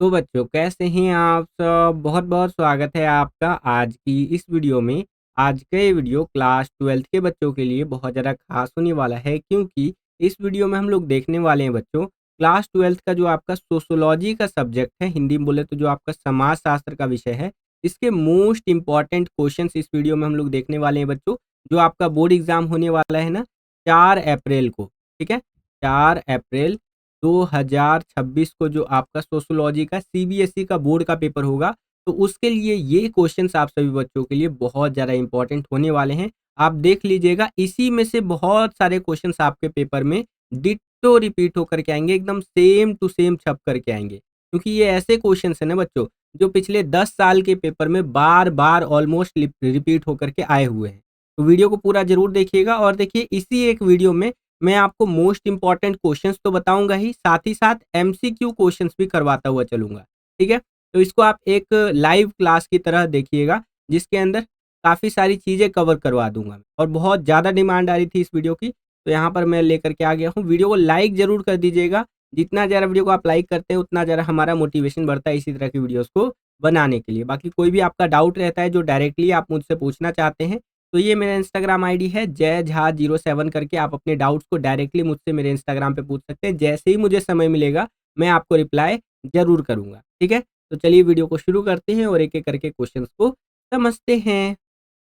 तो बच्चों कैसे हैं आप सब? बहुत बहुत स्वागत है आपका आज की इस वीडियो में। आज का ये वीडियो क्लास 12th के बच्चों के लिए बहुत ज़्यादा खास होने वाला है, क्योंकि इस वीडियो में हम लोग देखने वाले हैं बच्चों क्लास 12th का जो आपका सोशोलॉजी का सब्जेक्ट है, हिंदी में बोले तो जो आपका समाज शास्त्र का विषय है, इसके मोस्ट इंपॉर्टेंट क्वेश्चंस इस वीडियो में हम लोग देखने वाले हैं बच्चों। जो आपका बोर्ड एग्जाम होने वाला है ना, 4 अप्रैल को, ठीक है, 4 अप्रैल 2026 को जो आपका सोशोलॉजी का सीबीएसई का बोर्ड का पेपर होगा, तो उसके लिए ये क्वेश्चंस आप सभी बच्चों के लिए बहुत ज़्यादा इंपॉर्टेंट होने वाले हैं। आप देख लीजिएगा, इसी में से बहुत सारे क्वेश्चंस आपके पेपर में डिट्टो रिपीट होकर के आएंगे, एकदम सेम टू सेम छप करके आएंगे, क्योंकि ये ऐसे क्वेश्चंस है ना बच्चों, जो पिछले 10 साल के पेपर में बार बार ऑलमोस्ट रिपीट होकर के आए हुए हैं। तो वीडियो को पूरा जरूर देखिएगा, और देखिए इसी एक वीडियो में मैं आपको मोस्ट इंपॉर्टेंट क्वेश्चंस तो बताऊंगा ही, साथ ही साथ एमसीक्यू क्वेश्चंस भी करवाता हुआ चलूंगा। ठीक है, तो इसको आप एक लाइव क्लास की तरह देखिएगा, जिसके अंदर काफ़ी सारी चीज़ें कवर करवा दूंगा। और बहुत ज़्यादा डिमांड आ रही थी इस वीडियो की, तो यहाँ पर मैं लेकर के आ गया हूँ। वीडियो को लाइक जरूर कर दीजिएगा, जितना ज़्यादा वीडियो को आप लाइक करते हैं उतना ज़्यादा हमारा मोटिवेशन बढ़ता है इसी तरह की वीडियोज़ को बनाने के लिए। बाकी कोई भी आपका डाउट रहता है जो डायरेक्टली आप मुझसे पूछना चाहते हैं, तो ये मेरा इंस्टाग्राम आईडी है जय झा 07 करके, आप अपने डाउट्स को डायरेक्टली मुझसे मेरे इंस्टाग्राम पे पूछ सकते हैं। जैसे ही मुझे समय मिलेगा मैं आपको रिप्लाई जरूर करूंगा। ठीक है, तो चलिए वीडियो को शुरू करते हैं और एक एक करके क्वेश्चंस को समझते हैं।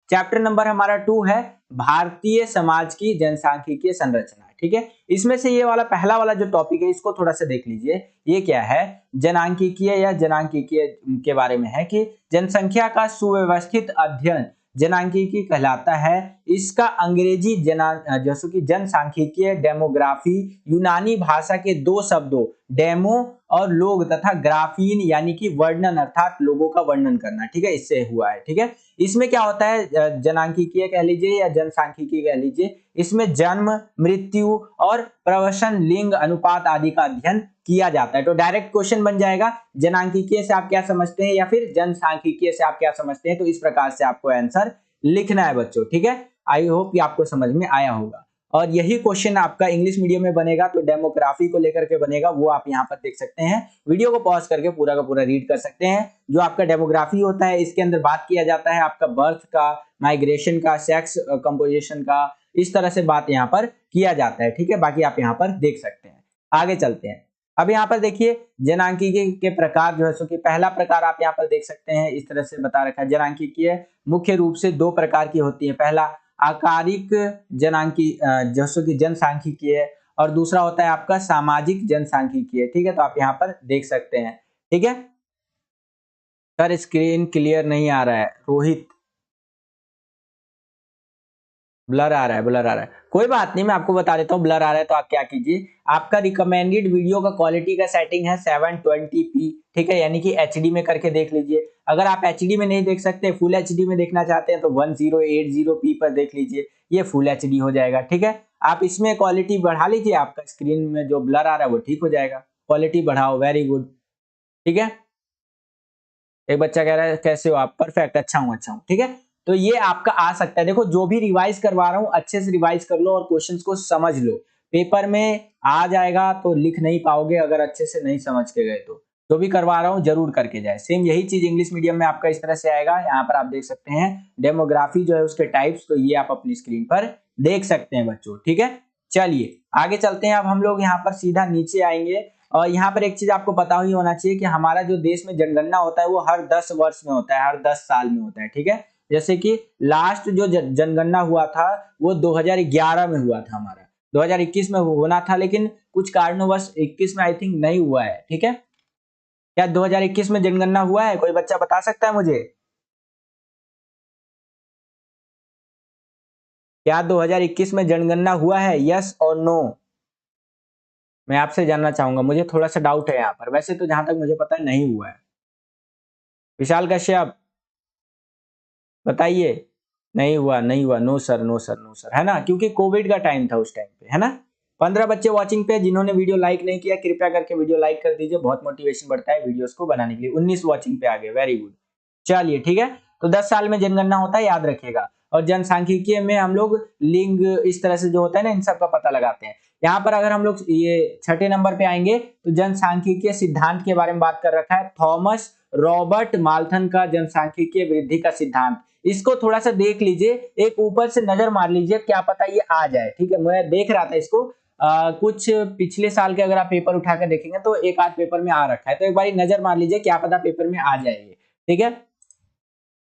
चैप्टर नंबर हमारा 2 है भारतीय समाज की जनसांख्यिकीय संरचना। ठीक है, इसमें से ये वाला पहला वाला जो टॉपिक है इसको थोड़ा सा देख लीजिए। ये क्या है? जनांकीय या जनांकीय के बारे में है कि जनसंख्या का सुव्यवस्थित अध्ययन जनांकीय कहलाता है। इसका अंग्रेजी जैसे कि जनसांख्यिकीय, डेमोग्राफी, यूनानी भाषा के दो शब्दों डेमो और लोग तथा ग्राफीन यानी कि वर्णन अर्थात लोगों का वर्णन करना, ठीक है, इससे हुआ है। ठीक है, इसमें क्या होता है? जनांकीय कह लीजिए या जनसांख्यिकीय कह लीजिए, इसमें जन्म, मृत्यु और प्रवसन, लिंग अनुपात आदि का अध्ययन किया जाता है। तो डायरेक्ट क्वेश्चन बन जाएगा, जनांकीय से आप क्या समझते हैं या फिर जनसांख्यिकीय से आप क्या समझते हैं। तो इस प्रकार से आपको आंसर लिखना है बच्चों। ठीक है, आई होप कि आपको समझ में आया होगा। और यही क्वेश्चन आपका इंग्लिश मीडियम में बनेगा, तो डेमोग्राफी को लेकर के बनेगा, वो आप यहाँ पर देख सकते हैं। वीडियो को पॉज करके पूरा का पूरा रीड कर सकते हैं। जो आपका डेमोग्राफी होता है, इसके अंदर बात किया जाता है आपका बर्थ का, माइग्रेशन का, सेक्स कंपोजिशन का, इस तरह से बात यहाँ पर किया जाता है। ठीक है, बाकी आप यहाँ पर देख सकते हैं। आगे चलते हैं। अब यहाँ पर देखिए जनांकीय के प्रकार जो है, सो कि पहला प्रकार आप यहाँ पर देख सकते हैं, इस तरह से बता रखा है। जनांकीय मुख्य रूप से दो प्रकार की होती है। पहला आकारिक जैसे कि जनसांख्यिकीय, और दूसरा होता है आपका सामाजिक जनसांख्यिकीय। ठीक है, तो आप यहाँ पर देख सकते हैं। ठीक है सर, स्क्रीन क्लियर नहीं आ रहा है। रोहित, ब्लर आ रहा है, ब्लर आ रहा है। कोई बात नहीं, मैं आपको बता देता हूँ ब्लर आ रहा है तो आप क्या कीजिए, आपका रिकमेंडेड वीडियो का क्वालिटी का सेटिंग है 720p। ठीक है, यानी कि एचडी में करके देख लीजिए। अगर आप एचडी में नहीं देख सकते, फुल एचडी में देखना चाहते हैं, तो 1080p पर देख लीजिए, ये फुल एचडी हो जाएगा। ठीक है, आप इसमें क्वालिटी बढ़ा लीजिए, आपका स्क्रीन में जो ब्लर आ रहा है वो ठीक हो जाएगा। क्वालिटी बढ़ाओ, वेरी गुड। ठीक है, एक बच्चा कह रहा है कैसे हो आप? परफेक्ट, अच्छा हूं, अच्छा हूं। ठीक है, तो ये आपका आ सकता है। देखो, जो भी रिवाइज करवा रहा हूं अच्छे से रिवाइज कर लो और क्वेश्चंस को समझ लो। पेपर में आ जाएगा तो लिख नहीं पाओगे अगर अच्छे से नहीं समझ के गए तो। जो भी करवा रहा हूं जरूर करके जाए। सेम यही चीज इंग्लिश मीडियम में आपका इस तरह से आएगा। यहाँ पर आप देख सकते हैं डेमोग्राफी जो है उसके टाइप्स, तो ये आप अपनी स्क्रीन पर देख सकते हैं बच्चों। ठीक है, चलिए आगे चलते हैं। अब हम लोग यहाँ पर सीधा नीचे आएंगे, और यहाँ पर एक चीज आपको पता ही होना चाहिए कि हमारा जो देश में जनगणना होता है वो हर 10 वर्ष में होता है, हर 10 साल में होता है। ठीक है, जैसे कि लास्ट जो जनगणना हुआ था वो 2011 में हुआ था हमारा। 2021 में होना था, लेकिन कुछ कारणवश 21 में आई थिंक नहीं हुआ है। ठीक है, क्या 2021 में जनगणना हुआ है? कोई बच्चा बता सकता है मुझे? क्या 2021 में जनगणना हुआ है? यस और नो, मैं आपसे जानना चाहूंगा। मुझे थोड़ा सा डाउट है यहाँ पर। वैसे तो जहां तक मुझे पता है नहीं हुआ है। विशाल कश्यप बताइए। नहीं हुआ, नहीं हुआ, no sir, no sir, no sir, है ना, क्योंकि कोविड का टाइम था उस टाइम पे, है ना। 15 बच्चे वॉचिंग पे, जिन्होंने वीडियो लाइक नहीं किया कृपया करके वीडियो लाइक कर दीजिए, बहुत मोटिवेशन बढ़ता है वीडियोस को बनाने के लिए। 19 वॉचिंग पे आ गए, वेरी गुड। चलिए ठीक है, तो 10 साल में जनगणना होता है, याद रखिएगा। और जनसांख्यिकीय में हम लोग लिंग इस तरह से जो होता है ना, इन सब का पता लगाते हैं। यहाँ पर अगर हम लोग ये छठे नंबर पे आएंगे तो जनसांख्यिकीय सिद्धांत के बारे में बात कर रखा है, थॉमस रॉबर्ट माल्थन का जनसांख्यिकीय वृद्धि का सिद्धांत। इसको थोड़ा सा देख लीजिए, एक ऊपर से नजर मार लीजिए, क्या पता ये आ जाए। ठीक है, मैं देख रहा था इसको, कुछ पिछले साल के अगर आप पेपर उठा कर देखेंगे तो एक आध पेपर में आ रखा है, तो एक बार नजर मार लीजिए, क्या पता पेपर में आ जाएगी। ठीक है,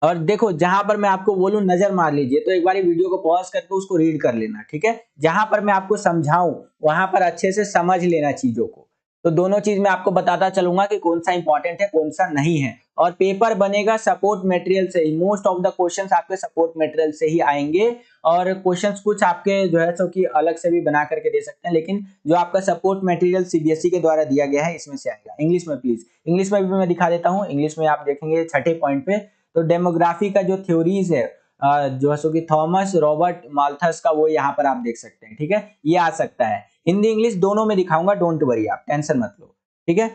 और देखो जहां पर मैं आपको बोलूं नजर मार लीजिए, तो एक बार वीडियो को पॉज करके उसको रीड कर लेना। ठीक है, जहां पर मैं आपको समझाऊं वहां पर अच्छे से समझ लेना चीजों को, तो दोनों चीज मैं आपको बताता चलूंगा कि कौन सा इंपॉर्टेंट है कौन सा नहीं है। और पेपर बनेगा सपोर्ट मटेरियल से ही, मोस्ट ऑफ द क्वेश्चंस आपके सपोर्ट मटेरियल से ही आएंगे। और क्वेश्चंस कुछ आपके जो है सो कि अलग से भी बना करके दे सकते हैं, लेकिन जो आपका सपोर्ट मटेरियल सीबीएसई के द्वारा दिया गया है इसमें से आएगा। इंग्लिश में प्लीज, इंग्लिश में भी मैं दिखा देता हूँ। इंग्लिश में आप देखेंगे छठे पॉइंट पे, तो डेमोग्राफी का जो थ्योरीज है जो है सो कि थॉमस रॉबर्ट माल्थस का, वो यहाँ पर आप देख सकते हैं। ठीक है, ये आ सकता है, हिंदी इंग्लिश दोनों में दिखाऊंगा, डोंट वरी, आप टेंशन मत लो। ठीक है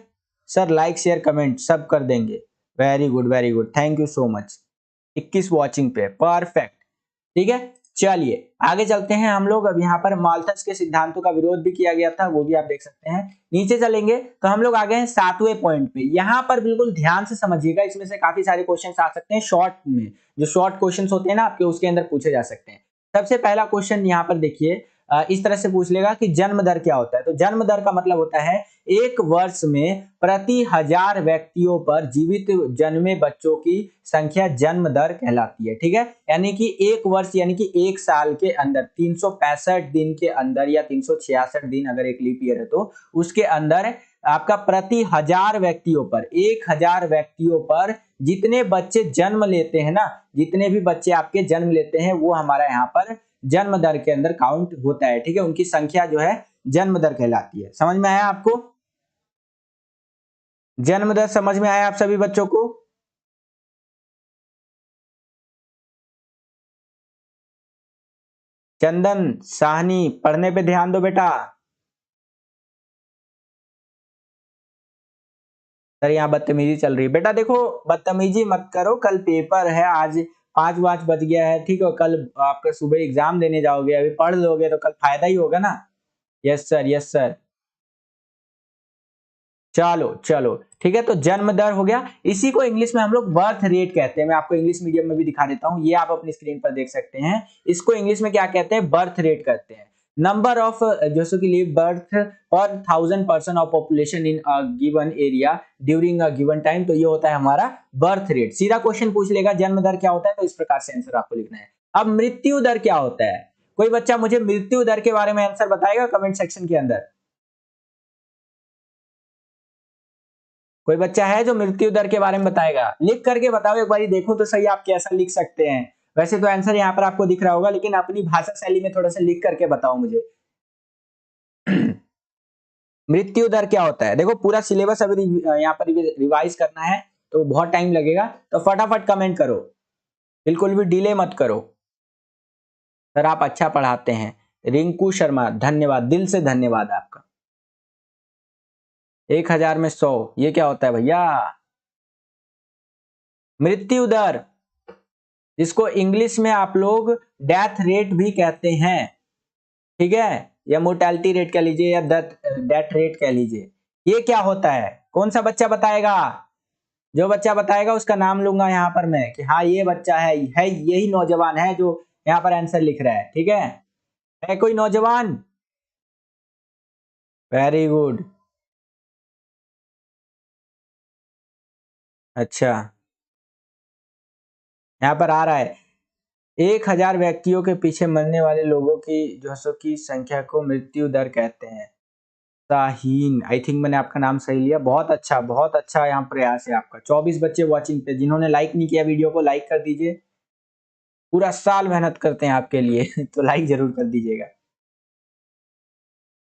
सर, लाइक शेयर कमेंट सब कर देंगे, very good, thank you so much. 21 watching पे, परफेक्ट। ठीक है, चलिए आगे चलते हैं हम लोग। अब यहाँ पर माल्थस के सिद्धांतों का विरोध भी किया गया था, वो भी आप देख सकते हैं। नीचे चलेंगे तो हम लोग आ गए हैं 7वें पॉइंट पे। यहाँ पर बिल्कुल ध्यान से समझिएगा, इसमें से काफी सारे क्वेश्चंस आ सकते हैं शॉर्ट में, जो शॉर्ट क्वेश्चंस होते हैं ना आपके, उसके अंदर पूछे जा सकते हैं। सबसे पहला क्वेश्चन यहाँ पर देखिए, इस तरह से पूछ लेगा कि जन्म दर क्या होता है। तो जन्म दर का मतलब होता है एक वर्ष में प्रति 1000 व्यक्तियों पर जीवित जन्मे बच्चों की संख्या जन्म दर कहलाती है। ठीक है, यानी कि एक वर्ष यानी कि एक साल के अंदर 365 दिन के अंदर, या 366 दिन अगर एक लीप ईयर है तो उसके अंदर आपका प्रति 1000 व्यक्तियों पर, 1000 व्यक्तियों पर जितने बच्चे जन्म लेते हैं ना, जितने भी बच्चे आपके जन्म लेते हैं, वो हमारा यहाँ पर जन्म दर के अंदर काउंट होता है। ठीक है, उनकी संख्या जो है जन्म दर कहलाती है। समझ में आया आपको? जन्म दर समझ में आया आप सभी बच्चों को? चंदन साहनी, पढ़ने पे ध्यान दो बेटा। सर यहाँ बदतमीजी चल रही है बेटा, देखो बदतमीजी मत करो, कल पेपर है, आज 5 बज गया है। ठीक है, कल आपका सुबह एग्जाम देने जाओगे, अभी पढ़ लोगे तो कल फायदा ही होगा ना। Yes sir, yes sir. चलो चलो ठीक है, तो जन्म दर हो गया, इसी को इंग्लिश में हम लोग बर्थ रेट कहते हैं। मैं आपको इंग्लिश मीडियम में भी दिखा देता हूं, ये आप अपनी स्क्रीन पर देख सकते हैं। इसको इंग्लिश में क्या कहते हैं? बर्थ रेट कहते हैं। नंबर ऑफ जो कि लिव बर्थ पर 1000 person of population in a given area during a given time, तो ये होता है हमारा बर्थ रेट। सीधा क्वेश्चन पूछ लेगा जन्म दर क्या होता है, तो इस प्रकार से आंसर आपको लिखना है। अब मृत्यु दर क्या होता है? कोई बच्चा मुझे मृत्यु दर के बारे में आंसर बताएगा कमेंट सेक्शन के अंदर? कोई बच्चा है जो मृत्यु दर के बारे में बताएगा? लिख करके बताओ एक बार, देखो तो सही आप कैसा लिख सकते हैं। वैसे तो आंसर यहाँ पर आपको दिख रहा होगा, लेकिन अपनी भाषा शैली में थोड़ा सा लिख करके बताओ मुझे। मृत्यु दर क्या होता है? देखो पूरा सिलेबस अभी यहाँ पर रिवाइज करना है तो बहुत टाइम लगेगा, तो फटाफट कमेंट करो, बिल्कुल भी डिले मत करो। सर आप अच्छा पढ़ाते हैं। रिंकू शर्मा, धन्यवाद, दिल से धन्यवाद आपका। 1000 में 100, ये क्या होता है भैया? मृत्यु दर, जिसको इंग्लिश में आप लोग डेथ रेट भी कहते हैं। ठीक है, या मोर्टेलिटी रेट कह लीजिए, या डेथ रेट कह लीजिए। ये क्या होता है? कौन सा बच्चा बताएगा? जो बच्चा बताएगा उसका नाम लूंगा यहाँ पर मैं, कि हाँ ये बच्चा है यही नौजवान है जो यहाँ पर आंसर लिख रहा है। ठीक है कोई नौजवान? Very good. अच्छा, यहाँ पर आ रहा है 1000 व्यक्तियों के पीछे मरने वाले लोगों की जो सो की संख्या को मृत्यु दर कहते हैं। शाहीन, आई थिंक मैंने आपका नाम सही लिया, बहुत अच्छा यहाँ प्रयास है आपका। 24 बच्चे वॉचिंग पे, जिन्होंने लाइक नहीं किया वीडियो को लाइक कर दीजिए, पूरा साल मेहनत करते हैं आपके लिए तो लाइक जरूर कर दीजिएगा।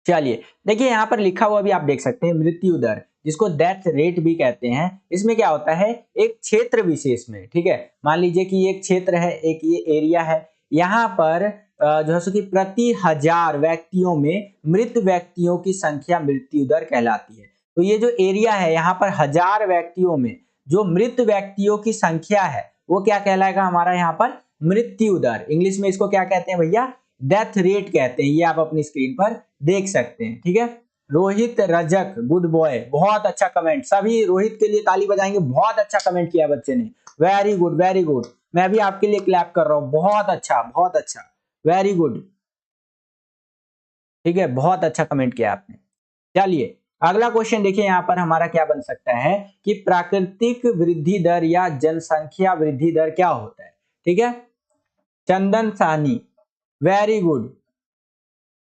चलिए देखिए यहाँ पर लिखा हुआ भी आप देख सकते हैं, मृत्यु दर, जिसको डेथ रेट भी कहते हैं। इसमें क्या होता है, एक क्षेत्र विशेष में, ठीक है, मान लीजिए कि एक क्षेत्र है, एक ये एरिया है, यहाँ पर जो है सो कि प्रति 1000 व्यक्तियों में मृत व्यक्तियों की संख्या मृत्यु दर कहलाती है। तो ये जो एरिया है, यहाँ पर 1000 व्यक्तियों में जो मृत व्यक्तियों की संख्या है, वो क्या कहलाएगा हमारा यहाँ पर? मृत्यु दर। इंग्लिश में इसको क्या कहते हैं भैया? डेथ रेट कहते हैं। ये आप अपनी स्क्रीन पर देख सकते हैं। ठीक है, रोहित रजक, गुड बॉय, बहुत अच्छा कमेंट, सभी रोहित के लिए ताली बजाएंगे, बहुत अच्छा कमेंट किया बच्चे ने, वेरी गुड वेरी गुड, मैं भी आपके लिए क्लैप कर रहा हूं, बहुत अच्छा, वेरी गुड। ठीक है, बहुत अच्छा कमेंट किया आपने। चलिए अगला क्वेश्चन देखिए, यहां पर हमारा क्या बन सकता है कि प्राकृतिक वृद्धि दर या जनसंख्या वृद्धि दर क्या होता है। ठीक है, चंदन साहनी, वेरी गुड,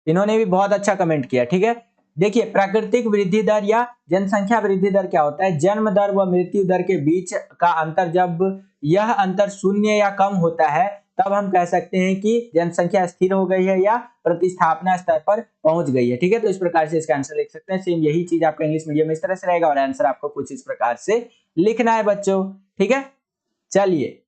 इन्होंने भी बहुत अच्छा कमेंट किया। ठीक है, देखिए प्राकृतिक वृद्धि दर या जनसंख्या वृद्धि दर क्या होता है, जन्म दर व मृत्यु दर के बीच का अंतर, जब यह अंतर शून्य या कम होता है तब हम कह सकते हैं कि जनसंख्या स्थिर हो गई है या प्रतिस्थापना स्तर पर पहुंच गई है। ठीक है, तो इस प्रकार से इसका आंसर लिख सकते हैं। सेम यही चीज आपका इंग्लिश मीडियम में इस तरह से रहेगा और आंसर आपको कुछ इस प्रकार से लिखना है बच्चों। ठीक है, चलिए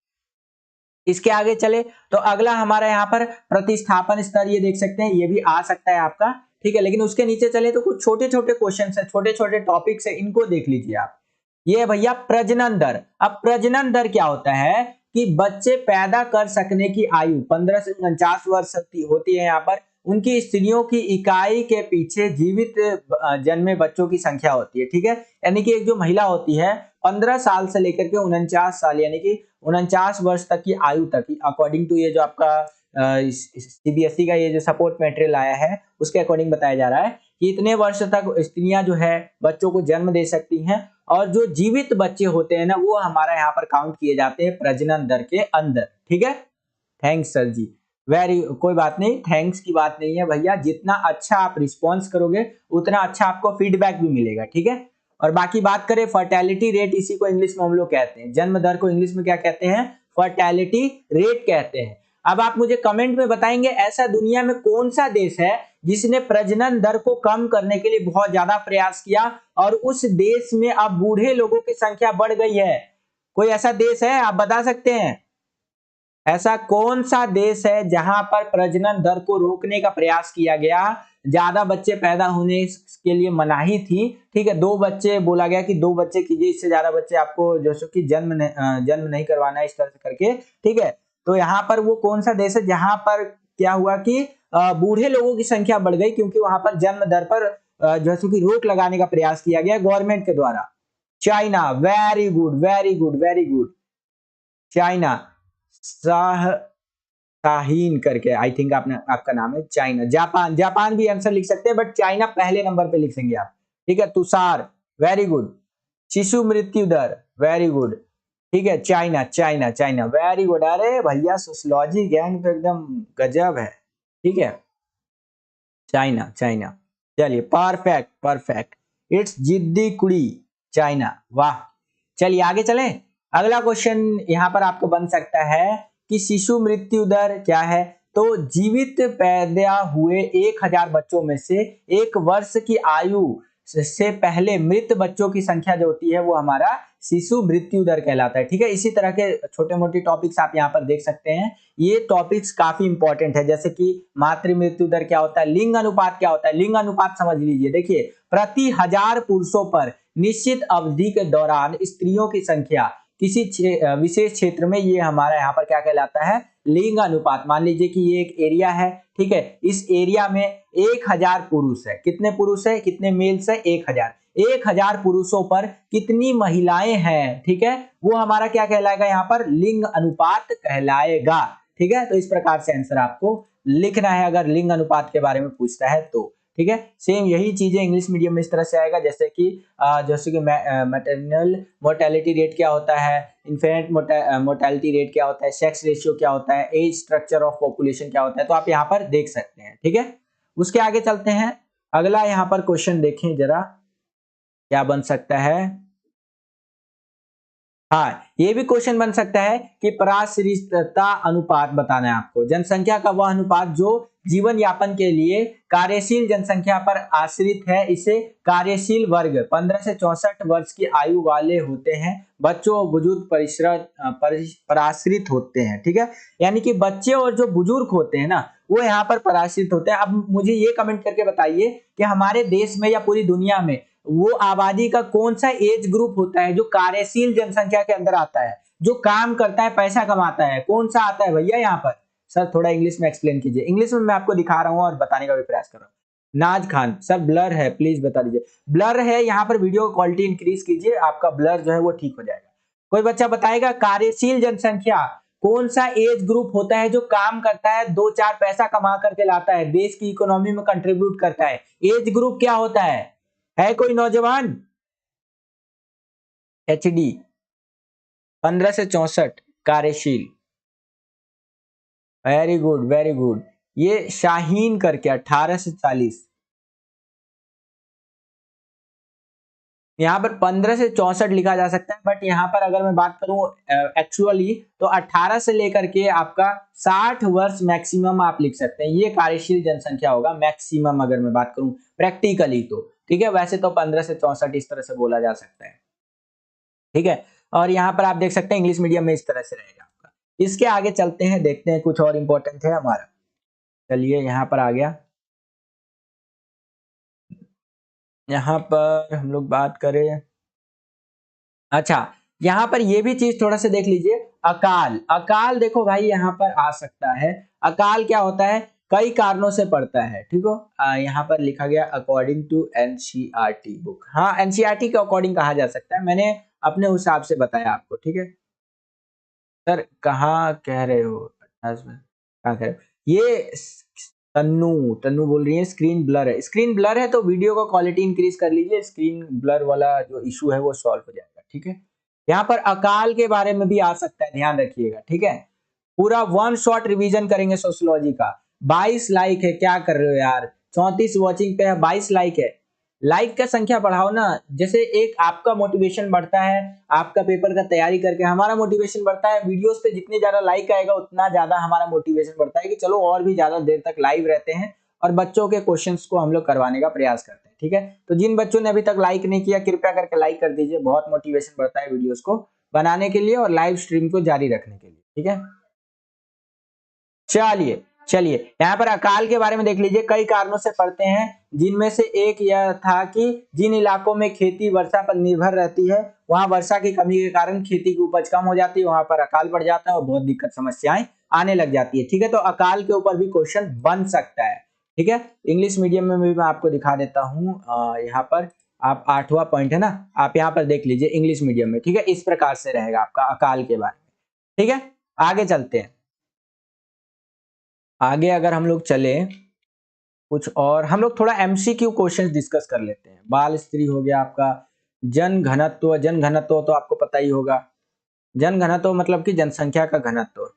इसके आगे चले तो अगला हमारा यहाँ पर प्रतिस्थापन स्तर, ये देख सकते हैं, ये भी आ सकता है आपका। ठीक है, लेकिन उसके नीचे चले तो कुछ छोटे छोटे क्वेश्चन है, छोटे छोटे टॉपिक्स है, इनको देख लीजिए आप। ये भैया प्रजनन दर। अब प्रजनन दर क्या होता है कि बच्चे पैदा कर सकने की आयु 15 से 49 वर्ष होती है। यहाँ पर उनकी स्त्रियों की इकाई के पीछे जीवित जन्मे बच्चों की संख्या होती है। ठीक है, यानी कि एक जो महिला होती है 15 साल से लेकर के 49 साल यानी कि 49 वर्ष तक की आयु तक, अकॉर्डिंग टू ये जो आपका सीबीएसई का ये जो सपोर्ट मटेरियल आया है उसके अकॉर्डिंग बताया जा रहा है कि इतने वर्ष तक स्त्रियां जो है बच्चों को जन्म दे सकती हैं, और जो जीवित बच्चे होते हैं ना वो हमारा यहाँ पर काउंट किए जाते हैं प्रजनन दर के अंदर। ठीक है, थैंक्स सर जी, वेरी, कोई बात नहीं, थैंक्स की बात नहीं है भैया, जितना अच्छा आप रिस्पॉन्स करोगे उतना अच्छा आपको फीडबैक भी मिलेगा। ठीक है, और बाकी बात करें फर्टेलिटी रेट, इसी को इंग्लिश में हम लोग कहते हैं, जन्म दर को इंग्लिश में क्या कहते हैं, फर्टेलिटी रेट कहते हैं। अब आप मुझे कमेंट में बताएंगे ऐसा दुनिया में कौन सा देश है जिसने प्रजनन दर को कम करने के लिए बहुत ज्यादा प्रयास किया और उस देश में अब बूढ़े लोगों की संख्या बढ़ गई है। कोई ऐसा देश है, आप बता सकते हैं ऐसा कौन सा देश है जहां पर प्रजनन दर को रोकने का प्रयास किया गया, ज्यादा बच्चे पैदा होने के लिए मनाही थी। ठीक है, 2 बच्चे बोला गया कि 2 बच्चे कीजिए, इससे ज्यादा बच्चे आपको जैसे कि जन्म नहीं करवाना है, इस तरह से करके। ठीक है, तो यहाँ पर वो कौन सा देश है जहां पर क्या हुआ कि बूढ़े लोगों की संख्या बढ़ गई, क्योंकि वहां पर जन्म दर पर जैसे कि रोक लगाने का प्रयास किया गया गवर्नमेंट के द्वारा। China, very good very good very good, China, Shah Shaheen करके आई थिंक आपने, आपका नाम है। चाइना, जापान, जापान भी आंसर लिख सकते हैं बट चाइना पहले नंबर पे लिखेंगे आप। ठीक है, तुषार, वेरी गुड, शिशु मृत्यु दर, वेरी गुड। ठीक है, China China China, very good, अरे भैया सोशियोलॉजी गैंग तो एकदम गजब है। ठीक है, चाइना चाइना, चलिए परफेक्ट परफेक्ट, इट्स जिद्दी कुड़ी, चाइना, वाह। चलिए आगे चलें, अगला क्वेश्चन यहाँ पर आपको बन सकता है कि शिशु मृत्यु दर क्या है, तो जीवित पैदा हुए 1000 बच्चों में से 1 वर्ष की आयु से पहले मृत बच्चों की संख्या जो होती है वो हमारा शिशु मृत्यु दर कहलाता है। ठीक है, इसी तरह के छोटे मोटे टॉपिक्स आप यहाँ पर देख सकते हैं, ये टॉपिक्स काफी इंपॉर्टेंट है, जैसे कि मातृ मृत्यु दर क्या होता है, लिंग अनुपात क्या होता है, लिंग अनुपात समझ लीजिए। देखिए प्रति 1000 पुरुषों पर निश्चित अवधि के दौरान स्त्रियों की संख्या किसी विशेष क्षेत्र में, ये हमारा यहाँ पर क्या कहलाता है, लिंग अनुपात। मान लीजिए कि ये एक एरिया है, ठीक है, इस एरिया में 1000 पुरुष है, कितने पुरुष है, कितने मेल्स है, 1000, 1000 पुरुषों पर कितनी महिलाएं हैं, ठीक है, वो हमारा क्या कहलाएगा, यहाँ पर लिंग अनुपात कहलाएगा। ठीक है, तो इस प्रकार से आंसर आपको लिखना है अगर लिंग अनुपात के बारे में पूछता है तो। ठीक है, सेम यही चीजें इंग्लिश मीडियम में इस तरह से आएगा, जैसे कि मैटरनल मोर्टेलिटी रेट क्या होता है, इन्फेंट मोर्टेलिटी रेट क्या होता है, सेक्स रेशियो क्या होता है, एज स्ट्रक्चर ऑफ पॉपुलेशन क्या होता है, तो आप यहाँ पर देख सकते हैं। ठीक है, उसके आगे चलते हैं, अगला यहाँ पर क्वेश्चन देखें जरा क्या बन सकता है। हाँ, ये भी क्वेश्चन बन सकता है कि पराश्रितता अनुपात बताना है आपको, जनसंख्या का वह अनुपात जो जीवन यापन के लिए कार्यशील जनसंख्या पर आश्रित है, इसे कार्यशील वर्ग 15 से 64 वर्ष की आयु वाले होते हैं, बच्चों और बुजुर्ग पराश्रित होते हैं। ठीक है, यानी कि बच्चे और जो बुजुर्ग होते हैं ना वो यहाँ पर पराश्रित होते हैं। अब मुझे ये कमेंट करके बताइए कि हमारे देश में या पूरी दुनिया में वो आबादी का कौन सा एज ग्रुप होता है जो कार्यशील जनसंख्या के अंदर आता है, जो काम करता है, पैसा कमाता है, कौन सा आता है भैया यहाँ पर। सर थोड़ा इंग्लिश में एक्सप्लेन कीजिए, इंग्लिश में मैं आपको दिखा रहा हूँ और बताने का भी प्रयास कर रहा हूँ। नाज खान सर ब्लर है, प्लीज बता दीजिए। ब्लर है, यहाँ पर वीडियो क्वालिटी इंक्रीज कीजिए, आपका ब्लर जो है वो ठीक हो जाएगा। कोई बच्चा बताएगा कार्यशील जनसंख्या कौन सा एज ग्रुप होता है जो काम करता है, दो चार पैसा कमा करके लाता है, देश की इकोनॉमी में कंट्रीब्यूट करता है, एज ग्रुप क्या होता है कोई नौजवान? HD 15 से 64 कार्यशील, वेरी गुड वेरी गुड। ये शाहीन करके 18 से 40, यहाँ पर 15 से 64 लिखा जा सकता है, बट यहाँ पर अगर मैं बात करूं एक्चुअली तो 18 से लेकर के आपका 60 वर्ष मैक्सिमम आप लिख सकते हैं, ये कार्यशील जनसंख्या होगा मैक्सिमम अगर मैं बात करूं प्रैक्टिकली तो। ठीक है, वैसे तो 15 से 64 इस तरह से बोला जा सकता है। ठीक है, और यहाँ पर आप देख सकते हैं इंग्लिश मीडियम में इस तरह से रहेगा आपका। इसके आगे चलते हैं, देखते हैं कुछ और इंपॉर्टेंट है हमारा। चलिए यहाँ पर आ गया, यहाँ पर हम लोग बात करें, अच्छा यहाँ पर ये भी चीज थोड़ा सा देख लीजिए, अकाल। अकाल देखो भाई यहाँ पर आ सकता है, अकाल क्या होता है, कई कारणों से पड़ता है। ठीक हो, यहाँ पर लिखा गया अकॉर्डिंग टू एनसीईआरटी बुक, हाँ एनसीईआरटी के अकॉर्डिंग कहा जा सकता है, मैंने अपने हिसाब से बताया आपको। ठीक है सर, कहाँ कह रहे हो, कहाँ कह रहे हो, ये तन्नू तन्नू बोल रही है स्क्रीन ब्लर है, स्क्रीन ब्लर है तो वीडियो का क्वालिटी इंक्रीज कर लीजिए, स्क्रीन ब्लर वाला जो इशू है वो सॉल्व हो जाएगा। ठीक है, यहाँ पर अकाल के बारे में भी आ सकता है, ध्यान रखिएगा। ठीक है, पूरा वन शॉट रिवीजन करेंगे सोशियोलॉजी का। 22 लाइक है, क्या कर रहे हो यार, 34 वॉचिंग पे है, 22 लाइक है, लाइक का संख्या बढ़ाओ ना, जैसे एक आपका मोटिवेशन बढ़ता है, आपका पेपर का तैयारी करके हमारा मोटिवेशन बढ़ता है, वीडियोस पे जितने ज्यादा लाइक आएगा उतना ज्यादा हमारा मोटिवेशन बढ़ता है कि चलो और भी ज्यादा देर तक लाइव रहते हैं और बच्चों के क्वेश्चंस को हम लोग करवाने का प्रयास करते हैं। ठीक है, तो जिन बच्चों ने अभी तक लाइक नहीं किया कृपया करके लाइक कर दीजिए, बहुत मोटिवेशन बढ़ता है वीडियोस को बनाने के लिए और लाइव स्ट्रीम को जारी रखने के लिए। ठीक है, चलिए चलिए यहाँ पर अकाल के बारे में देख लीजिए, कई कारणों से पड़ते हैं, जिनमें से एक यह था कि जिन इलाकों में खेती वर्षा पर निर्भर रहती है वहां वर्षा की कमी के कारण खेती की उपज कम हो जाती है, वहां पर अकाल पड़ जाता है और बहुत दिक्कत समस्याएं आने लग जाती है। ठीक है, तो अकाल के ऊपर भी क्वेश्चन बन सकता है। ठीक है, इंग्लिश मीडियम में भी मैं आपको दिखा देता हूँ, यहाँ पर आप 8वां पॉइंट है ना, आप यहाँ पर देख लीजिए इंग्लिश मीडियम में। ठीक है, इस प्रकार से रहेगा आपका अकाल के बारे में। ठीक है, आगे चलते हैं, आगे अगर हम लोग चले कुछ और, हम लोग थोड़ा एमसीक्यू क्वेश्चंस डिस्कस कर लेते हैं। बाल स्त्री हो गया आपका, जन घनत्व, जन घनत्व तो आपको पता ही होगा, जन घनत्व मतलब कि जनसंख्या का घनत्व।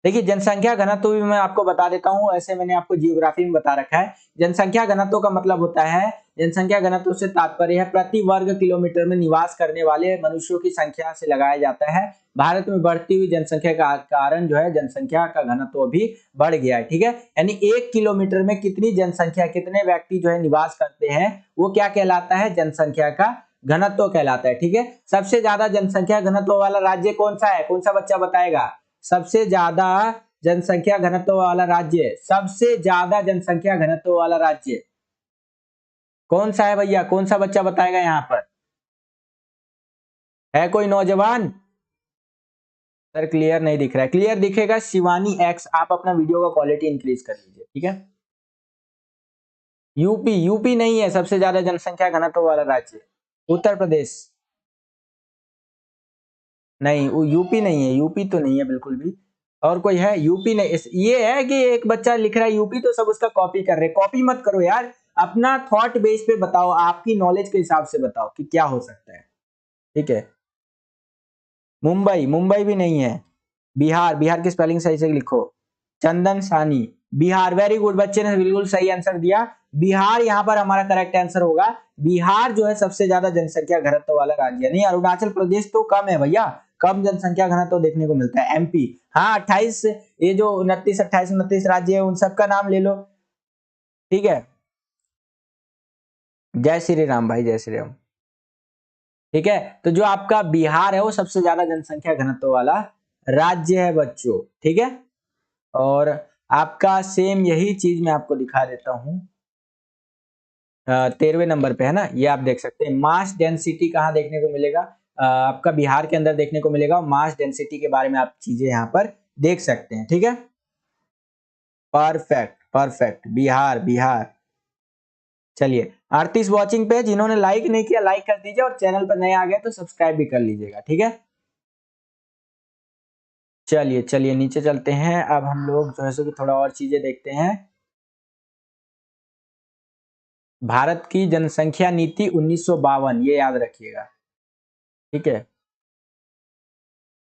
देखिए जनसंख्या घनत्व भी मैं आपको बता देता हूं, ऐसे मैंने आपको जियोग्राफी में बता रखा है। जनसंख्या घनत्व का मतलब होता है, जनसंख्या घनत्व से तात्पर्य है प्रति वर्ग किलोमीटर में निवास करने वाले मनुष्यों की संख्या से लगाया जाता है। भारत में बढ़ती हुई जनसंख्या का कारण जो है जनसंख्या का घनत्व भी बढ़ गया है। ठीक है, यानी 1 किलोमीटर में कितनी जनसंख्या, कितने व्यक्ति जो है निवास करते हैं वो क्या कहलाता है, जनसंख्या का घनत्व कहलाता है। ठीक है, सबसे ज्यादा जनसंख्या घनत्व वाला राज्य कौन सा है, कौन सा बच्चा बताएगा, सबसे ज्यादा जनसंख्या घनत्व वाला राज्य, सबसे ज्यादा जनसंख्या घनत्व वाला राज्य कौन सा है भैया, कौन सा बच्चा बताएगा, यहाँ पर है कोई नौजवान? सर क्लियर नहीं दिख रहा है, क्लियर दिखेगा शिवानी एक्स, आप अपना वीडियो का क्वालिटी इंक्रीज कर लीजिए। ठीक है, यूपी, यूपी नहीं है सबसे ज्यादा जनसंख्या घनत्व वाला राज्य, उत्तर प्रदेश, नहीं वो यूपी नहीं है, यूपी तो नहीं है बिल्कुल भी। और कोई है यूपी नहीं, ये है कि एक बच्चा लिख रहा है यूपी तो सब उसका कॉपी कर रहे हैं, कॉपी मत करो यार, अपना थॉट बेस पे बताओ, आपकी नॉलेज के हिसाब से बताओ कि क्या हो सकता है। ठीक है, मुंबई, मुंबई भी नहीं है, बिहार, बिहार की स्पेलिंग सही से लिखो, चंदन सानी, बिहार, वेरी गुड, बच्चे ने बिल्कुल सही आंसर दिया, बिहार यहाँ पर हमारा करेक्ट आंसर होगा। बिहार जो है सबसे ज्यादा जनसंख्या घनत्व वाला राज्य, नहीं अरुणाचल प्रदेश तो कम है भैया, कम जनसंख्या घनत्व देखने को मिलता है। एमपी, हाँ 28, ये जो 29, 28, 29 राज्य है उन सबका नाम ले लो। ठीक है, जय श्री राम भाई, जय श्री राम। ठीक है, तो जो आपका बिहार है वो सबसे ज्यादा जनसंख्या घनत्व वाला राज्य है बच्चों। ठीक है, और आपका सेम यही चीज मैं आपको दिखा देता हूं, 13वें नंबर पे है ना, ये आप देख सकते हैं, मास डेंसिटी कहाँ देखने को मिलेगा, आपका बिहार के अंदर देखने को मिलेगा, मास डेंसिटी के बारे में आप चीजें यहाँ पर देख सकते हैं। ठीक है, परफेक्ट, परफेक्ट, बिहार बिहार। चलिए, आरती इज वॉचिंग पे, जिन्होंने लाइक नहीं किया लाइक कर दीजिए और चैनल पर नए आ गए तो सब्सक्राइब भी कर लीजिएगा, ठीक है। चलिए चलिए नीचे चलते हैं, अब हम लोग जो है सो कि थोड़ा और चीजें देखते हैं। भारत की जनसंख्या नीति 1952, ये याद रखिएगा, ठीक है।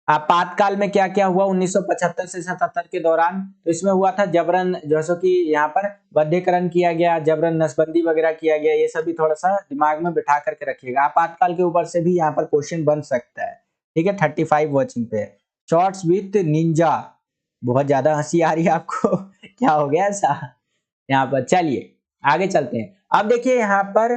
आपातकाल में क्या क्या हुआ 1975 से 77 के दौरान, तो इसमें हुआ था जबरन जो सो कि यहाँ पर बंधीकरण किया गया, जबरन नसबंदी वगैरह किया गया, ये सभी थोड़ा सा दिमाग में बिठा करके रखिएगा। आपातकाल के ऊपर से भी यहाँ पर क्वेश्चन बन सकता है, ठीक है। 35 वॉचिंग पे। शॉर्ट्स विथ निंजा, बहुत ज्यादा हंसी आ रही है आपको क्या हो गया ऐसा यहाँ पर। चलिए आगे चलते हैं। अब देखिए यहाँ पर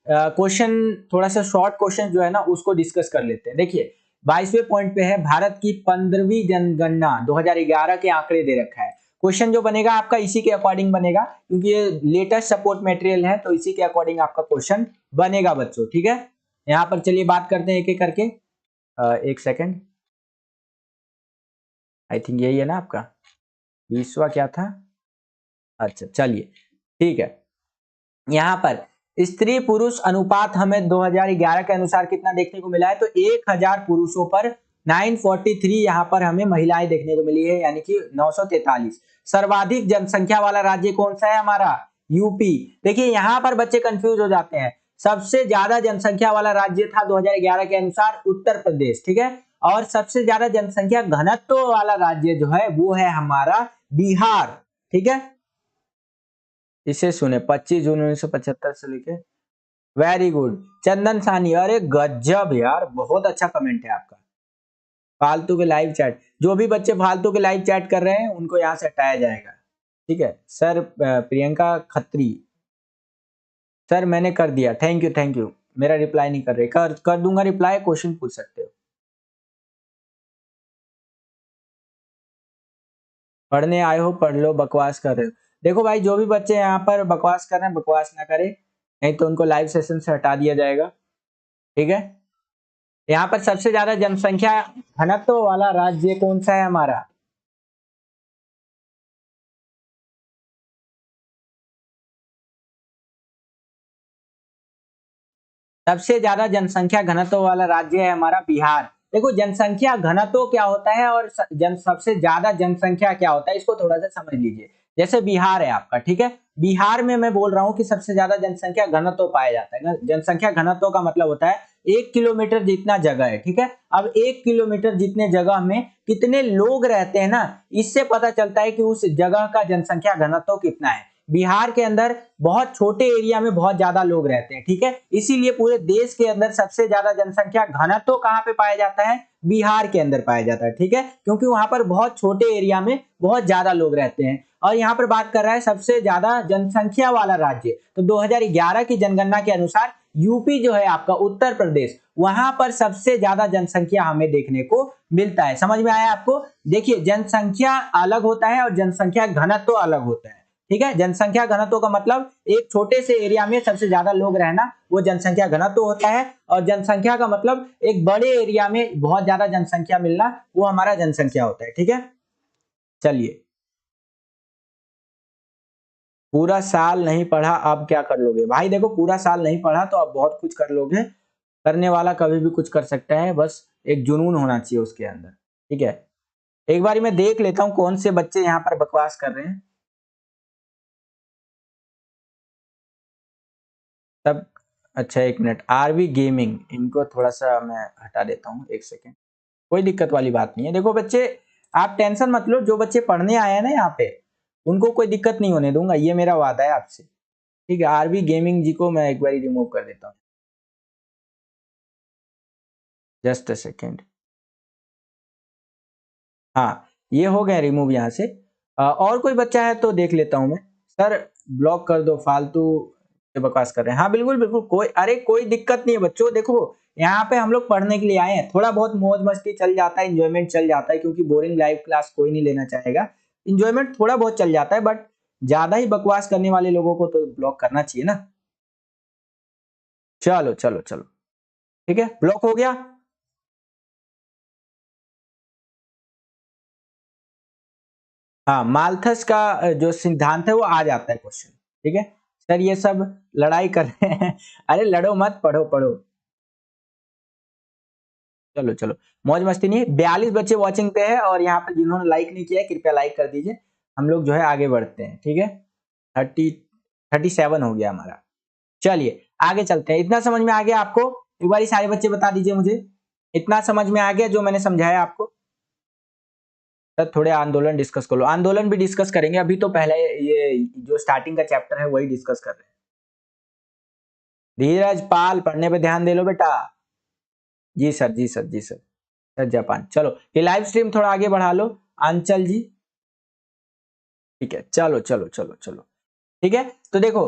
क्वेश्चन थोड़ा सा शॉर्ट क्वेश्चन जो है ना उसको डिस्कस कर लेते हैं। देखिए 22वें पॉइंट पे है, भारत की 15वीं जनगणना 2011 के आंकड़े दे रखा है। क्वेश्चन जो बनेगा आपका इसी के अकॉर्डिंग बनेगा, क्योंकि ये लेटेस्ट सपोर्ट मटेरियल है, तो इसी के अकॉर्डिंग आपका क्वेश्चन बनेगा बच्चों, ठीक है। यहाँ पर चलिए बात करते हैं एक एक करके। एक सेकेंड, आई थिंक यही है ना आपका 20वां क्या था। अच्छा चलिए ठीक है। यहाँ पर स्त्री पुरुष अनुपात हमें 2011 के अनुसार कितना देखने को मिला है, तो 1000 पुरुषों पर 943 यहाँ पर हमें महिलाएं देखने को मिली है, यानी कि 943। सर्वाधिक जनसंख्या वाला राज्य कौन सा है हमारा, यूपी। देखिए यहाँ पर बच्चे कंफ्यूज हो जाते हैं, सबसे ज्यादा जनसंख्या वाला राज्य था 2011 के अनुसार उत्तर प्रदेश, ठीक है। और सबसे ज्यादा जनसंख्या घनत्व वाला राज्य जो है वो है हमारा बिहार, ठीक है। इसे सुने 25 जून 1975 से लेके, वेरी गुड चंदन सानी, अरे गजब यार, बहुत अच्छा कमेंट है आपका। फालतू के लाइव चैट, जो भी बच्चे फालतू के लाइव चैट कर रहे हैं उनको यहाँ से हटाया जाएगा, ठीक है सर। प्रियंका खत्री, सर मैंने कर दिया, थैंक यू थैंक यू। मेरा रिप्लाई नहीं कर रहे, कर दूंगा रिप्लाई, क्वेश्चन पूछ सकते हो। पढ़ने आए हो पढ़ लो, बकवास कर रहे हो। देखो भाई जो भी बच्चे यहाँ पर बकवास कर रहे हैं बकवास ना करें, नहीं तो उनको लाइव सेशन से हटा दिया जाएगा, ठीक है। यहाँ पर सबसे ज्यादा जनसंख्या घनत्व वाला राज्य कौन सा है हमारा, सबसे ज्यादा जनसंख्या घनत्व वाला राज्य है हमारा बिहार। देखो जनसंख्या घनत्व क्या होता है और सबसे ज्यादा जनसंख्या क्या होता है, इसको थोड़ा सा समझ लीजिए। जैसे बिहार है आपका, ठीक है, बिहार में मैं बोल रहा हूं कि सबसे ज्यादा जनसंख्या घनत्व पाया जाता है। जनसंख्या घनत्व का मतलब होता है 1 किलोमीटर जितना जगह है, ठीक है। अब 1 किलोमीटर जितने जगह में कितने लोग रहते हैं ना, इससे पता चलता है कि उस जगह का जनसंख्या घनत्व कितना है। बिहार के अंदर बहुत छोटे एरिया में बहुत ज्यादा लोग रहते हैं, ठीक है। इसीलिए पूरे देश के अंदर सबसे ज्यादा जनसंख्या घनत्व कहाँ पे पाया जाता है, बिहार के अंदर पाया जाता है, ठीक है, क्योंकि वहां पर बहुत छोटे एरिया में बहुत ज्यादा लोग रहते हैं। और यहाँ पर बात कर रहा है सबसे ज्यादा जनसंख्या वाला राज्य, तो 2011 की जनगणना के अनुसार यूपी जो है आपका उत्तर प्रदेश, वहां पर सबसे ज्यादा जनसंख्या हमें देखने को मिलता है। समझ में आया आपको। देखिए जनसंख्या अलग होता है और जनसंख्या घनत्व अलग होता है, ठीक है। जनसंख्या घनत्व का मतलब एक छोटे से एरिया में सबसे ज्यादा लोग रहना, वो जनसंख्या घनत्व होता है। और जनसंख्या का मतलब एक बड़े एरिया में बहुत ज्यादा जनसंख्या मिलना, वो हमारा जनसंख्या होता है, ठीक है। चलिए, पूरा साल नहीं पढ़ा अब क्या कर लोगे, भाई देखो पूरा साल नहीं पढ़ा तो अब बहुत कुछ कर लोगे। करने वाला कभी भी कुछ कर सकता है, बस एक जुनून होना चाहिए उसके अंदर, ठीक है। एक बारी मैं देख लेता हूं कौन से बच्चे यहाँ पर बकवास कर रहे हैं तब। अच्छा एक मिनट, आरवी गेमिंग, इनको थोड़ा सा मैं हटा देता हूँ, एक सेकेंड। कोई दिक्कत वाली बात नहीं है। देखो बच्चे आप टेंशन मत लो, जो बच्चे पढ़ने आए हैं ना यहाँ पे उनको कोई दिक्कत नहीं होने दूंगा, ये मेरा वादा है आपसे, ठीक है। आरवी गेमिंग जी को मैं एक बार रिमूव कर देता हूँ, जस्ट अ सेकेंड। हाँ ये हो गया रिमूव यहाँ से। और कोई बच्चा है तो देख लेता हूँ मैं। सर ब्लॉक कर दो, फालतू से बकवास कर रहे हैं। हाँ बिल्कुल बिल्कुल, कोई अरे कोई दिक्कत नहीं है बच्चों। देखो यहाँ पे हम लोग पढ़ने के लिए आए हैं, थोड़ा बहुत मौज मस्ती चल जाता है, इंजॉयमेंट चल जाता है, क्योंकि बोरिंग लाइव क्लास कोई नहीं लेना चाहेगा। इंजॉयमेंट थोड़ा बहुत चल जाता है, बट ज्यादा ही बकवास करने वाले लोगों को तो ब्लॉक करना चाहिए ना। चलो चलो चलो, ठीक है, ब्लॉक हो गया। हाँ, माल्थस का जो सिद्धांत है वो आ जाता है क्वेश्चन। ठीक है सर, ये सब लड़ाई कर रहे हैं अरे लड़ो मत, पढ़ो पढ़ो। चलो चलो, मौज मस्ती नहीं। 42 बच्चे वॉचिंग पे है और यहाँ पे जिन्होंने लाइक नहीं किया है कृपया लाइक कर दीजिए। हम लोग जो है आगे बढ़ते हैं। ठीक है 37 हो गया हमारा। चलिए आगे चलते हैं। इतना समझ में आ गया आपको? एक बार सारे बच्चे बता दीजिए मुझे, इतना समझ में आ गया जो मैंने समझाया आपको? सर थोड़े आंदोलन डिस्कस कर लो। आंदोलन भी डिस्कस करेंगे, अभी तो पहले ये जो स्टार्टिंग का चैप्टर है वही डिस्कस कर रहे हैं। धीरज पाल, पढ़ने पे ध्यान दे लो बेटा। जी सर जी सर जी सर। सर जापान, चलो ये लाइव स्ट्रीम थोड़ा आगे बढ़ा लो। अंचल जी, ठीक है चलो चलो चलो चलो। ठीक है तो देखो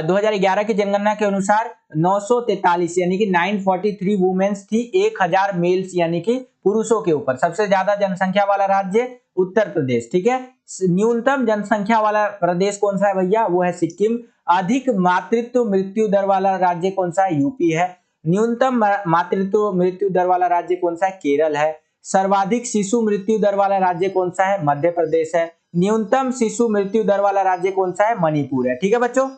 2011 की जनगणना के अनुसार 943 यानी कि 943 वुमेन्स थी 1000 मेल्स यानी कि पुरुषों के ऊपर। सबसे ज्यादा जनसंख्या वाला राज्य उत्तर प्रदेश। ठीक है, न्यूनतम जनसंख्या वाला प्रदेश कौन सा है भैया? वो है सिक्किम। अधिक मातृत्व मृत्यु दर वाला राज्य कौन सा है? यूपी है। न्यूनतम मातृत्व मृत्यु दर वाला राज्य कौन सा है? केरल है। सर्वाधिक शिशु मृत्यु दर वाला राज्य कौन सा है? मध्य प्रदेश है। न्यूनतम शिशु मृत्यु दर वाला राज्य कौन सा है? मणिपुर है। ठीक है बच्चों,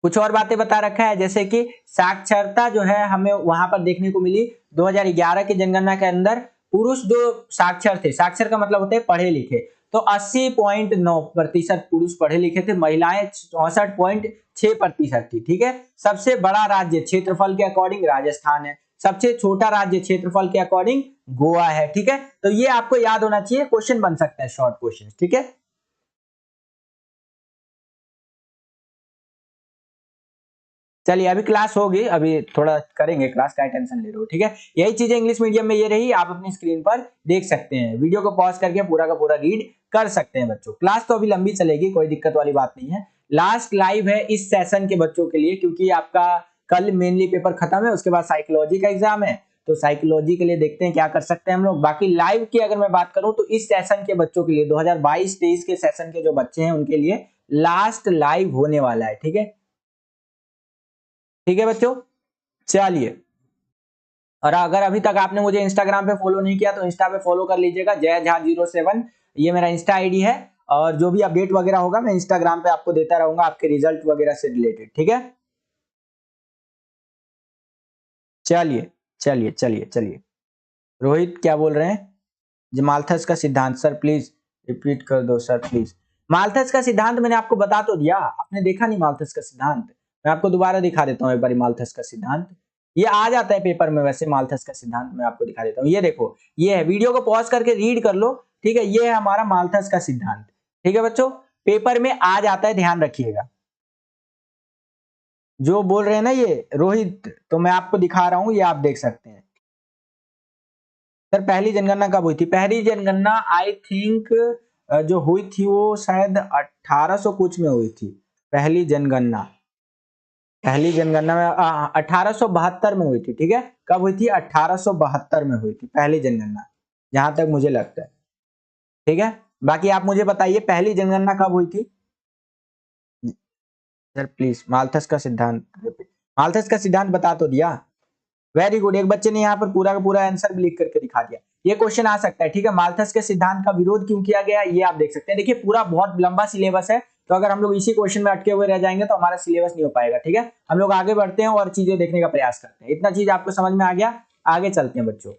कुछ और बातें बता रखा है जैसे कि साक्षरता जो है हमें वहां पर देखने को मिली 2011 की जनगणना के अंदर। पुरुष जो साक्षर थे, साक्षर का मतलब होता है पढ़े लिखे, तो 80.9% पुरुष पढ़े लिखे थे, महिलाएं 64.6% थी। ठीक है, सबसे बड़ा राज्य क्षेत्रफल के अकॉर्डिंग राजस्थान है, सबसे छोटा राज्य क्षेत्रफल के अकॉर्डिंग गोवा है। ठीक है, तो ये आपको याद होना चाहिए, क्वेश्चन बन सकता है शॉर्ट क्वेश्चन। ठीक है, चलिए अभी क्लास होगी, अभी थोड़ा करेंगे क्लास, का टेंशन ले रहे हो। ठीक है, यही चीजें इंग्लिश मीडियम में ये रही, आप अपनी स्क्रीन पर देख सकते हैं, वीडियो को पॉज करके पूरा का पूरा रीड कर सकते हैं बच्चों। क्लास तो अभी लंबी चलेगी, कोई दिक्कत वाली बात नहीं है। लास्ट लाइव है इस सेशन के बच्चों के लिए, क्योंकि आपका कल मेनली पेपर खत्म है, उसके बाद साइकोलॉजी का एग्जाम है, तो साइकोलॉजी के लिए देखते हैं क्या कर सकते हैं हम लोग। बाकी लाइव की अगर मैं बात करूं तो इस सेशन के बच्चों के लिए 2022-23 के सेशन के जो बच्चे हैं उनके लिए लास्ट लाइव होने वाला है। ठीक है, ठीक है बच्चों, चलिए। और अगर अभी तक आपने मुझे इंस्टाग्राम पे फॉलो नहीं किया तो इंस्टा पे फॉलो कर लीजिएगा, जय झा 07, ये मेरा इंस्टा आईडी है। और जो भी अपडेट वगैरह होगा मैं इंस्टाग्राम पे आपको देता रहूंगा, आपके रिजल्ट वगैरह से रिलेटेड। ठीक है, चलिए चलिए चलिए चलिए। रोहित क्या बोल रहे हैं? जो माल्थस का सिद्धांत, सर प्लीज रिपीट कर दो सर प्लीज। माल्थस का सिद्धांत मैंने आपको बता तो दिया, आपने देखा नहीं माल्थस का सिद्धांत? मैं आपको दोबारा दिखा देता हूँ एक बार माल्थस का सिद्धांत। ये आ जाता है पेपर में वैसे, माल्थस का सिद्धांत मैं आपको दिखा देता हूँ। ये देखो, ये है, वीडियो को पॉज करके रीड कर लो। ठीक है, ये है हमारा माल्थस का सिद्धांत। ठीक है बच्चों, पेपर में आ जाता है, ध्यान रखिएगा। जो बोल रहे हैं ना ये रोहित, तो मैं आपको दिखा रहा हूं, ये आप देख सकते हैं। सर पहली जनगणना कब हुई थी? पहली जनगणना आई थिंक जो हुई थी वो शायद 1800 कुछ में हुई थी। पहली जनगणना, पहली जनगणना में 1872 में हुई थी। ठीक है, कब हुई थी? 1872 में हुई थी पहली जनगणना, जहां तक मुझे लगता है। ठीक है, बाकी आप मुझे बताइए पहली जनगणना कब हुई थी? सर प्लीज, माल्थस का सिद्धांत, माल्थस का सिद्धांत बता तो दिया। वेरी गुड, एक बच्चे ने यहाँ पर पूरा का पूरा आंसर भी लिख करके दिखा दिया। ये क्वेश्चन आ सकता है। ठीक है, माल्थस के सिद्धांत का विरोध क्यों किया गया ये आप देख सकते हैं। देखिए पूरा बहुत लंबा सिलेबस है, तो अगर हम लोग इसी क्वेश्चन में अटके हुए रह जाएंगे तो हमारा सिलेबस नहीं हो पाएगा। ठीक है, हम लोग आगे बढ़ते हैं और चीजें देखने का प्रयास करते हैं। इतना चीज आपको समझ में आ गया, आगे चलते हैं बच्चों।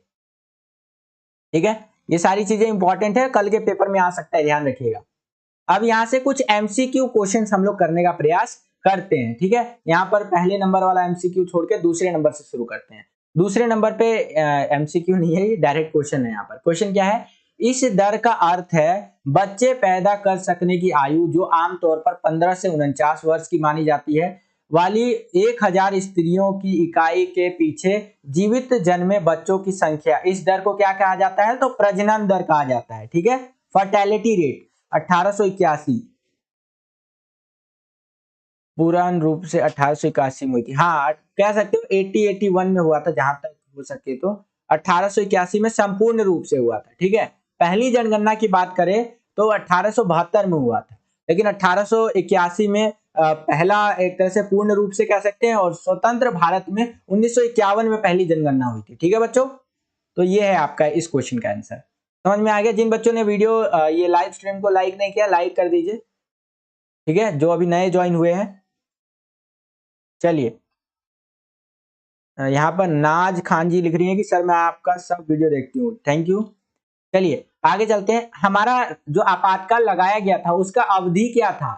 ठीक है, ये सारी चीजें इंपॉर्टेंट है, कल के पेपर में आ सकता है, ध्यान रखिएगा। अब यहाँ से कुछ एमसीक्यू क्वेश्चंस हम लोग करने का प्रयास करते हैं। ठीक है, यहाँ पर पहले नंबर वाला एमसीक्यू छोड़ के दूसरे नंबर से शुरू करते हैं। दूसरे नंबर पे एमसीक्यू नहीं है, ये डायरेक्ट क्वेश्चन है। यहाँ पर क्वेश्चन क्या है? इस दर का अर्थ है बच्चे पैदा कर सकने की आयु जो आमतौर पर 15 से 49 वर्ष की मानी जाती है वाली 1000 स्त्रियों की इकाई के पीछे जीवित जन्मे बच्चों की संख्या, इस दर को क्या कहा जाता है? तो प्रजनन दर कहा जाता है। ठीक है, फर्टेलिटी रेट 1881 पूर्ण रूप से 1881 में हुई थी। हाँ कह सकते हो 80-81 में हुआ था, जहां तक हो सके तो 1881 में संपूर्ण रूप से हुआ था। ठीक है, पहली जनगणना की बात करें तो 1872 में हुआ था, लेकिन 1881 में पहला एक तरह से पूर्ण रूप से कह सकते हैं, और स्वतंत्र भारत में 1951 में पहली जनगणना हुई थी। ठीक है बच्चों, तो ये है आपका इस क्वेश्चन का आंसर। समझ में आ गया? जिन बच्चों ने वीडियो ये लाइव स्ट्रीम को लाइक नहीं किया, लाइक कर दीजिए। ठीक है, जो अभी नए ज्वाइन हुए हैं। चलिए, यहाँ पर नाज खान जी लिख रही है कि सर मैं आपका सब वीडियो देखती हूँ, थैंक यू। चलिए आगे चलते हैं। हमारा जो आपातकाल लगाया गया था उसका अवधि क्या था?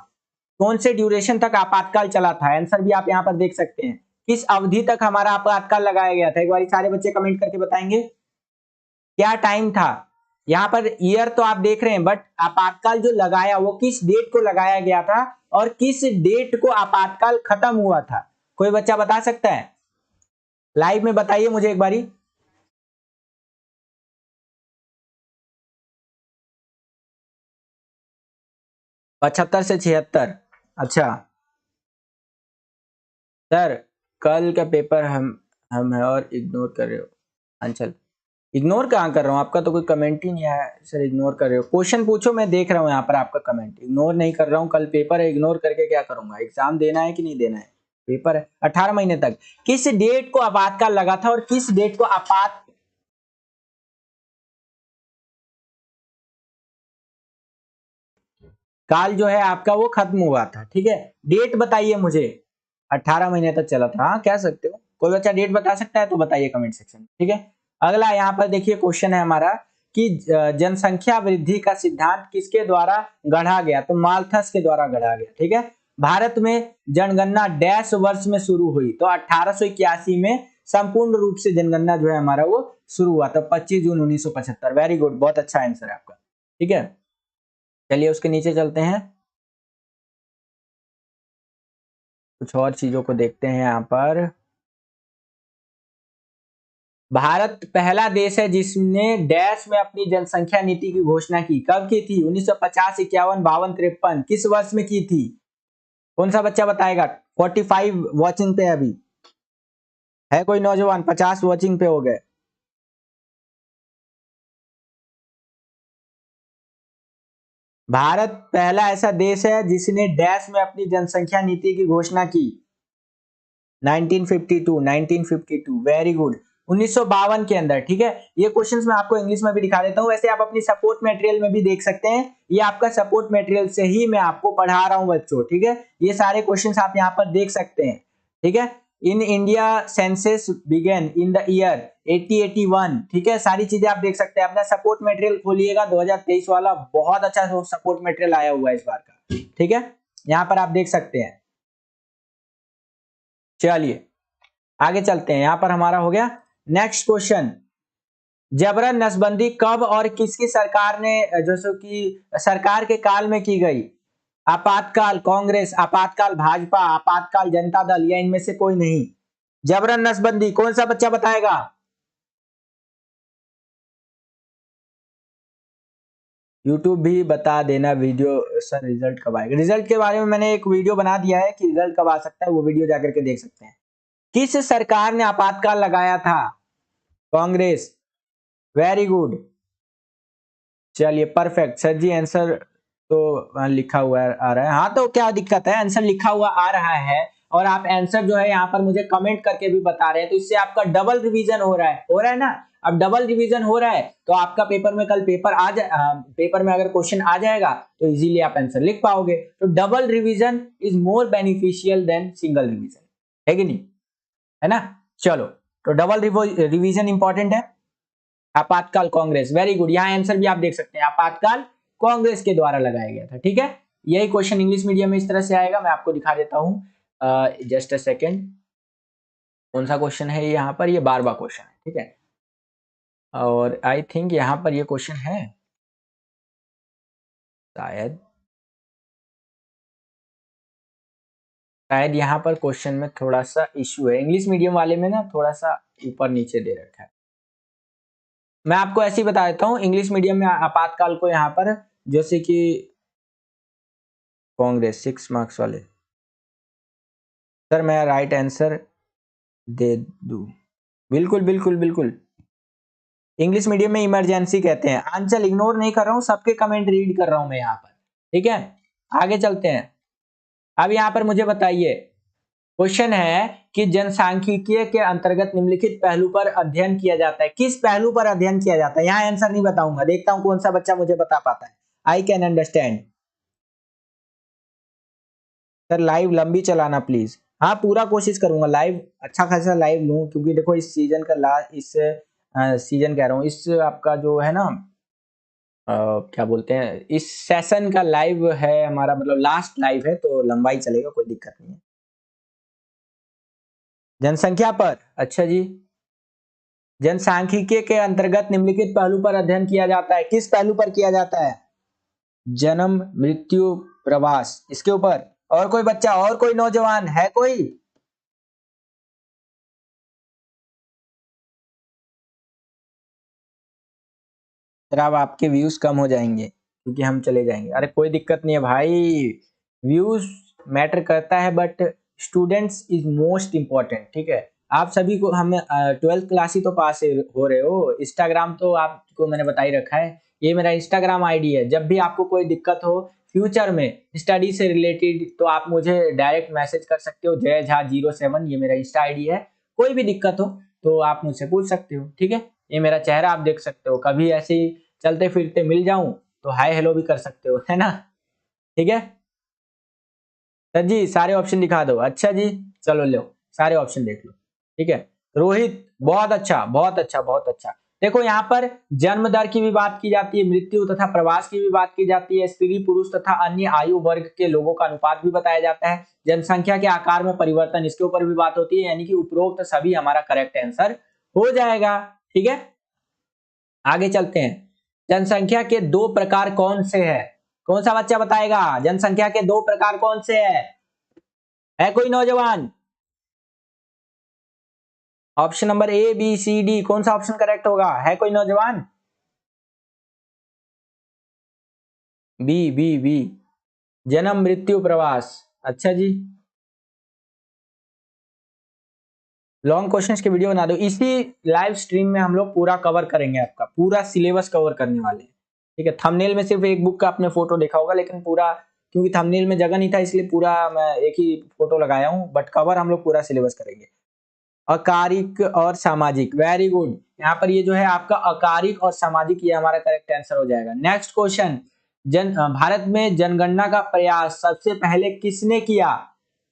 कौन से ड्यूरेशन तक आपातकाल चला था? आंसर भी आप यहाँ पर देख सकते हैं। किस अवधि तक हमारा आपातकाल लगाया गया था? एक बार सारे बच्चे कमेंट करके बताएंगे क्या टाइम था। यहाँ पर ईयर तो आप देख रहे हैं, बट आपातकाल जो लगाया वो किस डेट को लगाया गया था और किस डेट को आपातकाल खत्म हुआ था? कोई बच्चा बता सकता है? लाइव में बताइए मुझे एक बारी। पचहत्तर से 76। अच्छा सर, कल का पेपर हम है और इग्नोर कर रहे हो। अंचल, इग्नोर कहाँ कर रहा हूँ? आपका तो कोई कमेंट ही नहीं आया सर, इग्नोर कर रहे हो। क्वेश्चन पूछो, मैं देख रहा हूँ यहाँ पर आपका कमेंट। इग्नोर नहीं कर रहा हूँ, कल पेपर है, इग्नोर करके क्या करूंगा? एग्जाम देना है कि नहीं देना है? पेपर है 18 महीने तक। किस डेट को आपातकाल लगा था और किस डेट को आपात काल जो है आपका वो खत्म हुआ था? ठीक है, डेट बताइए मुझे। 18 महीने तक चला था, हाँ कह सकते हो। कोई बच्चा डेट बता सकता है तो बताइए कमेंट सेक्शन में। ठीक है, अगला यहाँ पर देखिए क्वेश्चन है हमारा कि जनसंख्या वृद्धि का सिद्धांत किसके द्वारा गढ़ा गया? तो माल्थस के द्वारा गढ़ा गया। ठीक है, भारत में जनगणना डैश वर्ष में शुरू हुई? तो 1881 में संपूर्ण रूप से जनगणना जो है हमारा वो शुरू हुआ था, 25 जून 1975। वेरी गुड, बहुत अच्छा आंसर है आपका। ठीक है, चलिए उसके नीचे चलते हैं, कुछ और चीजों को देखते हैं। यहाँ पर भारत पहला देश है जिसने डैश में अपनी जनसंख्या नीति की घोषणा की। कब की थी? 1950, 51, 52, 53, किस वर्ष में की थी? कौन सा बच्चा बताएगा? 45 वॉचिंग पे अभी है कोई नौजवान? 50 वॉचिंग पे हो गए। भारत पहला ऐसा देश है जिसने डैश में अपनी जनसंख्या नीति की घोषणा की। 1952, 1952, वेरी गुड, 1952 के अंदर। ठीक है, ये क्वेश्चंस मैं आपको इंग्लिश में भी दिखा देता हूं, वैसे आप अपनी सपोर्ट मटेरियल में भी देख सकते हैं। ये आपका सपोर्ट मटेरियल से ही मैं आपको पढ़ा रहा हूं बच्चों। ठीक है, ये सारे क्वेश्चंस आप यहाँ पर देख सकते हैं। ठीक है, in India census began in the year 1881। ठीक है, सारी चीजें आप देख सकते हैं। अपना सपोर्ट मटेरियल खोलिएगा, 2023 वाला बहुत अच्छा सपोर्ट मटेरियल आया हुआ है इस बार का। ठीक है, यहाँ पर आप देख सकते हैं। चलिए आगे चलते हैं, यहां पर हमारा हो गया नेक्स्ट क्वेश्चन। जबरन नसबंदी कब और किसकी सरकार ने, जैसे कि सरकार के काल में की गई? आपातकाल कांग्रेस, आपातकाल भाजपा, आपातकाल जनता दल, या इनमें से कोई नहीं? जबरन नसबंदी कौन सा बच्चा बताएगा? यूट्यूब भी बता देना वीडियो सर रिजल्ट कब आएगा। रिजल्ट के बारे में मैंने एक वीडियो बना दिया है कि रिजल्ट कब आ सकता है, वो वीडियो जाकर के देख सकते हैं। किस सरकार ने आपातकाल लगाया था? Congress, very good. चलिए परफेक्ट सर जी, आंसर तो लिखा हुआ आ रहा है। हाँ तो क्या दिक्कत है, आंसर लिखा हुआ आ रहा है और आप आंसर जो है यहाँ पर मुझे कमेंट करके भी बता रहे हैं, तो इससे आपका डबल रिवीजन हो रहा है ना। अब डबल रिवीजन हो रहा है तो आपका पेपर में कल पेपर में अगर क्वेश्चन आ जाएगा तो इजीली आप आंसर लिख पाओगे। तो double revision is more beneficial than single revision, है कि नहीं? है ना। चलो, तो डबल रिवीजन इंपॉर्टेंट है। आपातकाल कांग्रेस, वेरी गुड, यहाँ आंसर भी आप देख सकते हैं, आपातकाल कांग्रेस के द्वारा लगाया गया था। ठीक है, यही क्वेश्चन इंग्लिश मीडियम में इस तरह से आएगा, मैं आपको दिखा देता हूं जस्ट अ सेकेंड। कौन सा क्वेश्चन है यहाँ पर? ये 12वां क्वेश्चन है। ठीक है, और आई थिंक यहाँ पर ये क्वेश्चन है शायद शायद यहाँ पर क्वेश्चन में थोड़ा सा इश्यू है, इंग्लिश मीडियम वाले में ना थोड़ा सा ऊपर नीचे दे रखा है। मैं आपको ऐसे ही बता देता हूँ, इंग्लिश मीडियम में आपातकाल को यहाँ पर जैसे कि कांग्रेस 6 मार्क्स वाले, सर मैं राइट आंसर दे दूं? बिल्कुल बिल्कुल बिल्कुल, इंग्लिश मीडियम में इमरजेंसी कहते हैं। आंचल इग्नोर नहीं कर रहा हूं, सबके कमेंट रीड कर रहा हूं मैं यहाँ पर। ठीक है, आगे चलते हैं। अब यहाँ पर मुझे बताइए, क्वेश्चन है कि जनसांख्यिकीय के अंतर्गत निम्नलिखित पहलू पर अध्ययन किया जाता है। किस पहलू पर अध्ययन किया जाता है? यहाँ आंसर नहीं बताऊंगा, देखता हूं कौन सा बच्चा मुझे बता पाता है। I can understand. Sir live लंबी चलाना प्लीज। हाँ पूरा कोशिश करूंगा, लाइव अच्छा खासा लाइव लूं, क्योंकि देखो इस सीजन का लास्ट, इस सीजन कह रहा हूँ, इस आपका जो है ना क्या बोलते हैं, इस सेशन का लाइव है हमारा, मतलब लास्ट लाइव है, तो लंबा ही चलेगा, कोई दिक्कत नहीं है। जनसंख्या पर, अच्छा जी। जनसांख्यिकी के अंतर्गत निम्नलिखित पहलू पर अध्ययन किया जाता है। किस पहलू पर किया जाता है? जन्म, मृत्यु, प्रवास, इसके ऊपर। और कोई बच्चा, और कोई नौजवान है कोई? फिर अब आपके व्यूज कम हो जाएंगे क्योंकि हम चले जाएंगे। अरे कोई दिक्कत नहीं है भाई, व्यूज मैटर करता है but students is most important, ठीक है। आप सभी को, हम 12th क्लास ही तो पास हो रहे हो। इंस्टाग्राम तो आपको मैंने बता ही रखा है, ये मेरा इंस्टाग्राम आईडी है। जब भी आपको कोई दिक्कत हो फ्यूचर में स्टडी से रिलेटेड, तो आप मुझे डायरेक्ट मैसेज कर सकते हो, जय झा 07, ये मेरा इंस्टा आईडी है। कोई भी दिक्कत हो तो आप मुझसे पूछ सकते हो, ठीक है। ये मेरा चेहरा आप देख सकते हो, कभी ऐसे ही चलते फिरते मिल जाऊं तो हाय हेलो भी कर सकते हो, है ना, ठीक है। सर जी सारे ऑप्शन दिखा दो, अच्छा जी, चलो लो सारे ऑप्शन देख लो, ठीक है। रोहित बहुत अच्छा, बहुत अच्छा, बहुत अच्छा। देखो यहाँ पर जन्म दर की भी बात की जाती है, मृत्यु तथा प्रवास की भी बात की जाती है, स्त्री पुरुष तथा अन्य आयु वर्ग के लोगों का अनुपात भी बताया जाता है, जनसंख्या के आकार में परिवर्तन, इसके ऊपर भी बात होती है, यानी कि उपरोक्त सभी हमारा करेक्ट आंसर हो जाएगा, ठीक है। आगे चलते हैं। जनसंख्या के दो प्रकार कौन से हैं? कौन सा बच्चा बताएगा जनसंख्या के दो प्रकार कौन से हैं? है कोई नौजवान? Option number A B C D, कौन सा ऑप्शन करेक्ट होगा? है कोई नौजवान? बी बी बी, जन्म मृत्यु प्रवास, अच्छा जी। लॉन्ग क्वेश्चंस की वीडियो बना दो, इसी लाइव स्ट्रीम में हम लोग पूरा कवर करेंगे, आपका पूरा सिलेबस कवर करने वाले हैं, ठीक है। थंबनेल में सिर्फ एक बुक का आपने फोटो देखा होगा, लेकिन पूरा, क्योंकि थंबनेल में जगह नहीं था इसलिए पूरा मैं एक ही फोटो लगाया हूं, बट कवर हम लोग पूरा सिलेबस करेंगे। अकारिक और सामाजिक, वेरी गुड। यहाँ पर ये जो है आपका अकारिक और सामाजिक, ये हमारा करेक्ट आंसर हो जाएगा। नेक्स्ट क्वेश्चन, भारत में जनगणना का प्रयास सबसे पहले किसने किया?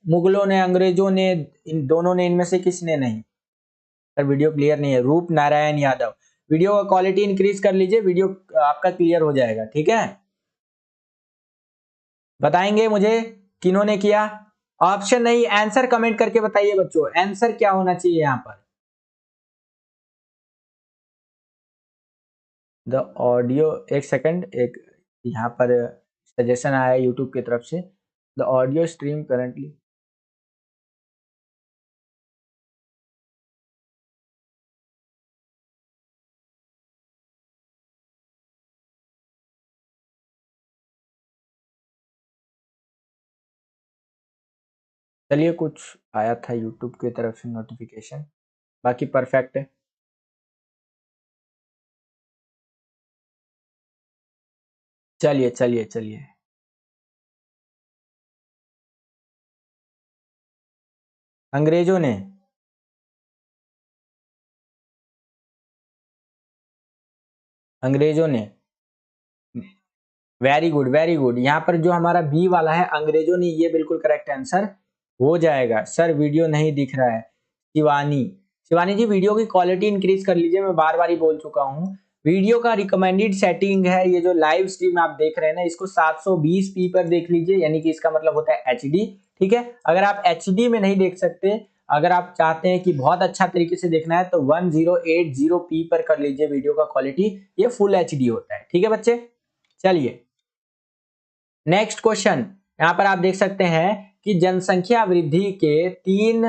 मुगलों ने, अंग्रेजों ने, इन दोनों ने, इनमें से किसने नहीं? सर वीडियो क्लियर नहीं है, रूप नारायण यादव। वीडियो का क्वालिटी इंक्रीज कर लीजिए, वीडियो आपका क्लियर हो जाएगा, ठीक है। बताएंगे मुझे किन्होंने किया? ऑप्शन नहीं, आंसर कमेंट करके बताइए बच्चों, आंसर क्या होना चाहिए यहाँ पर। द ऑडियो, एक सेकंड, एक यहाँ पर सजेशन आया यूट्यूब की तरफ से, द ऑडियो स्ट्रीम करंटली, चलिए कुछ आया था यूट्यूब की तरफ से नोटिफिकेशन, बाकी परफेक्ट है। चलिए चलिए चलिए, अंग्रेजों ने, अंग्रेजों ने, वेरी गुड वेरी गुड। यहाँ पर जो हमारा बी वाला है अंग्रेजों ने, ये बिल्कुल करेक्ट आंसर हो जाएगा। सर वीडियो नहीं दिख रहा है, शिवानी, शिवानी जी वीडियो की क्वालिटी इंक्रीज कर लीजिए, मैं बार बार ही बोल चुका हूँ। वीडियो का रिकमेंडेड सेटिंग है, ये जो लाइव स्ट्रीम आप देख रहे हैं ना, इसको 720p पर देख लीजिए, यानी कि इसका मतलब होता है एचडी, ठीक है। अगर आप एचडी में नहीं देख सकते, अगर आप चाहते हैं कि बहुत अच्छा तरीके से देखना है, तो 1080p पर कर लीजिए वीडियो का क्वालिटी, ये फुल एचडी होता है, ठीक है बच्चे। चलिए नेक्स्ट क्वेश्चन, यहां पर आप देख सकते हैं कि जनसंख्या वृद्धि के 3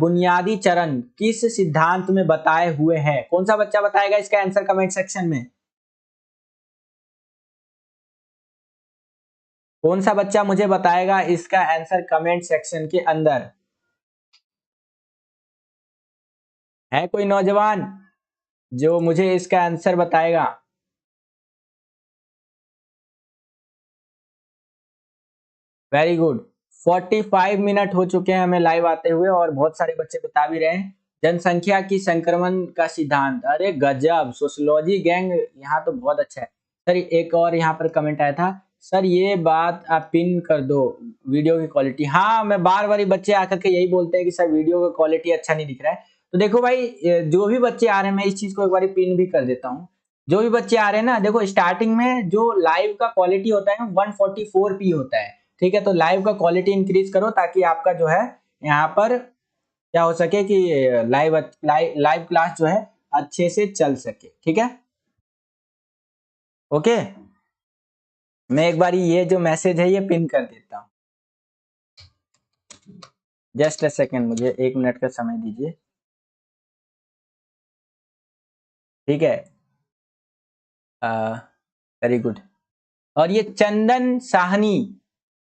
बुनियादी चरण किस सिद्धांत में बताए हुए हैं? कौन सा बच्चा बताएगा इसका आंसर कमेंट सेक्शन में? कौन सा बच्चा मुझे बताएगा इसका आंसर कमेंट सेक्शन के अंदर? है कोई नौजवान जो मुझे इसका आंसर बताएगा? वेरी गुड, 45 मिनट हो चुके हैं हमें लाइव आते हुए और बहुत सारे बच्चे बता भी रहे हैं जनसंख्या की संक्रमण का सिद्धांत। अरे गजब, सोशियोलॉजी गैंग यहाँ तो बहुत अच्छा है सर। एक और यहाँ पर कमेंट आया था, सर ये बात आप पिन कर दो वीडियो की क्वालिटी। हाँ, मैं बार बार बच्चे आकर के यही बोलते हैं कि सर वीडियो का क्वालिटी अच्छा नहीं दिख रहा है। तो देखो भाई, जो भी बच्चे आ रहे हैं मैं इस चीज को एक बार पिन भी कर देता हूँ। जो भी बच्चे आ रहे हैं ना, देखो स्टार्टिंग में जो लाइव का क्वालिटी होता है 144p होता है, ठीक है। तो लाइव का क्वालिटी इंक्रीज करो ताकि आपका जो है यहाँ पर क्या हो सके कि लाइव क्लास जो है अच्छे से चल सके, ठीक है। ओके, मैं एक बार ये जो मैसेज है ये पिन कर देता हूँ। जस्ट अ सेकेंड, मुझे 1 मिनट का समय दीजिए, ठीक है। Very good. और ये चंदन साहनी,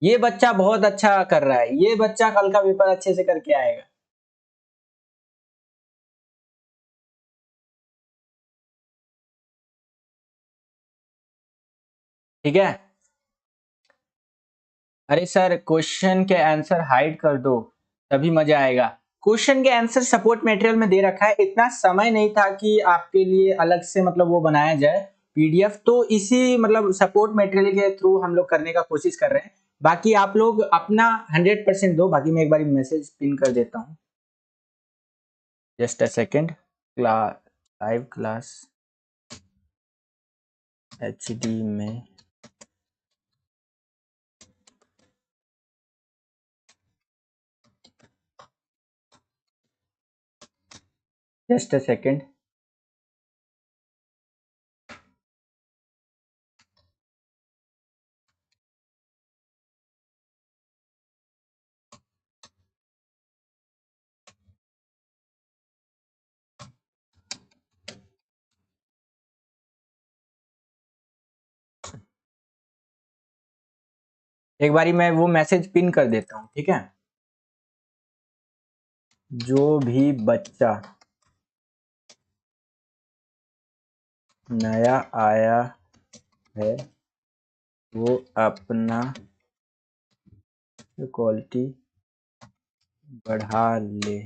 ये बच्चा बहुत अच्छा कर रहा है, ये बच्चा कल का पेपर अच्छे से करके आएगा। ठीक है। अरे सर क्वेश्चन के आंसर हाइड कर दो तभी मजा आएगा। क्वेश्चन के आंसर सपोर्ट मटेरियल में दे रखा है, इतना समय नहीं था कि आपके लिए अलग से मतलब वो बनाया जाए पीडीएफ, तो इसी मतलब सपोर्ट मटेरियल के थ्रू हम लोग करने का कोशिश कर रहे हैं। बाकी आप लोग अपना 100% दो। बाकी मैं एक बार मैसेज पिन कर देता हूँ, just a second. Live class HD में जस्ट अ सेकेंड। एक बारी मैं वो मैसेज पिन कर देता हूँ, ठीक है। जो भी बच्चा नया आया है वो अपना क्वालिटी बढ़ा ले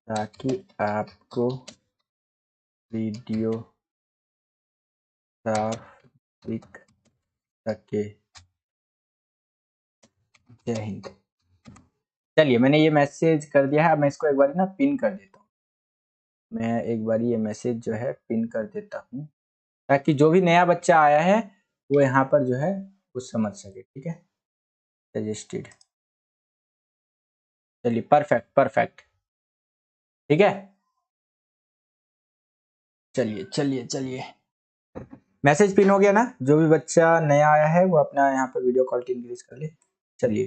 ताकि आपको वीडियो साफ दिख सके। जय हिंद। चलिए, मैंने ये मैसेज कर दिया है, मैं इसको एक बार ना पिन कर देता हूँ। मैं एक बार ये मैसेज जो है पिन कर देता हूँ ताकि जो भी नया बच्चा आया है वो यहाँ पर जो है कुछ समझ सके, ठीक है। सजेस्टेड, चलिए परफेक्ट परफेक्ट, ठीक है। चलिए चलिए चलिए, मैसेज पिन हो गया ना। जो भी बच्चा नया आया है वो अपना यहाँ पर वीडियो क्वालिटी इंक्रीज कर ले। चलिए,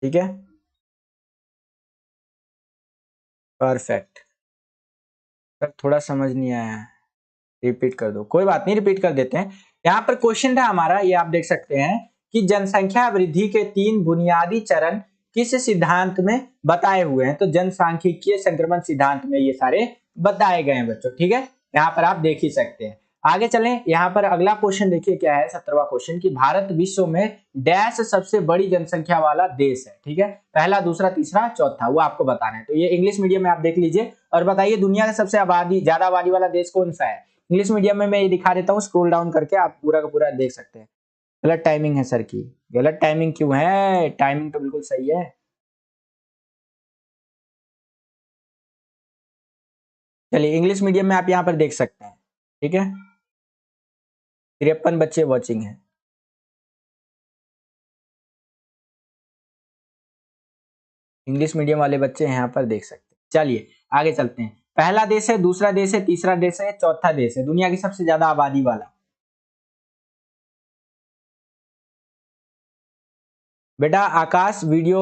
ठीक है, परफेक्ट। सर थोड़ा समझ नहीं आया, रिपीट कर दो। कोई बात नहीं, रिपीट कर देते हैं। यहाँ पर क्वेश्चन था हमारा, ये आप देख सकते हैं कि जनसंख्या वृद्धि के 3 बुनियादी चरण किस सिद्धांत में बताए हुए हैं। तो जनसांख्यिकीय संक्रमण सिद्धांत में ये सारे बताए गए हैं बच्चों, ठीक है। यहाँ पर आप देख ही सकते हैं। आगे चलें, यहाँ पर अगला क्वेश्चन देखिए क्या है, 17वां क्वेश्चन कि भारत विश्व में डैश सबसे बड़ी जनसंख्या वाला देश है, ठीक है। पहला, दूसरा, तीसरा, चौथा, वो आपको बताना है। तो ये इंग्लिश मीडियम में आप देख लीजिए और बताइए दुनिया का सबसे ज्यादा आबादी वाला देश कौन सा है। इंग्लिश मीडियम में मैं ये दिखा देता हूँ, स्क्रॉल डाउन करके आप पूरा का पूरा देख सकते हैं। गलत टाइमिंग है सर की, गलत टाइमिंग क्यों है, टाइमिंग तो बिल्कुल सही है। चलिए, इंग्लिश मीडियम में आप यहाँ पर देख सकते हैं, ठीक है। 53 बच्चे वॉचिंग है। इंग्लिश मीडियम वाले बच्चे यहाँ पर देख सकते हैं। चलिए आगे चलते हैं। पहला देश है, दूसरा देश है, तीसरा देश है, चौथा देश है दुनिया की सबसे ज्यादा आबादी वाला। बेटा आकाश, वीडियो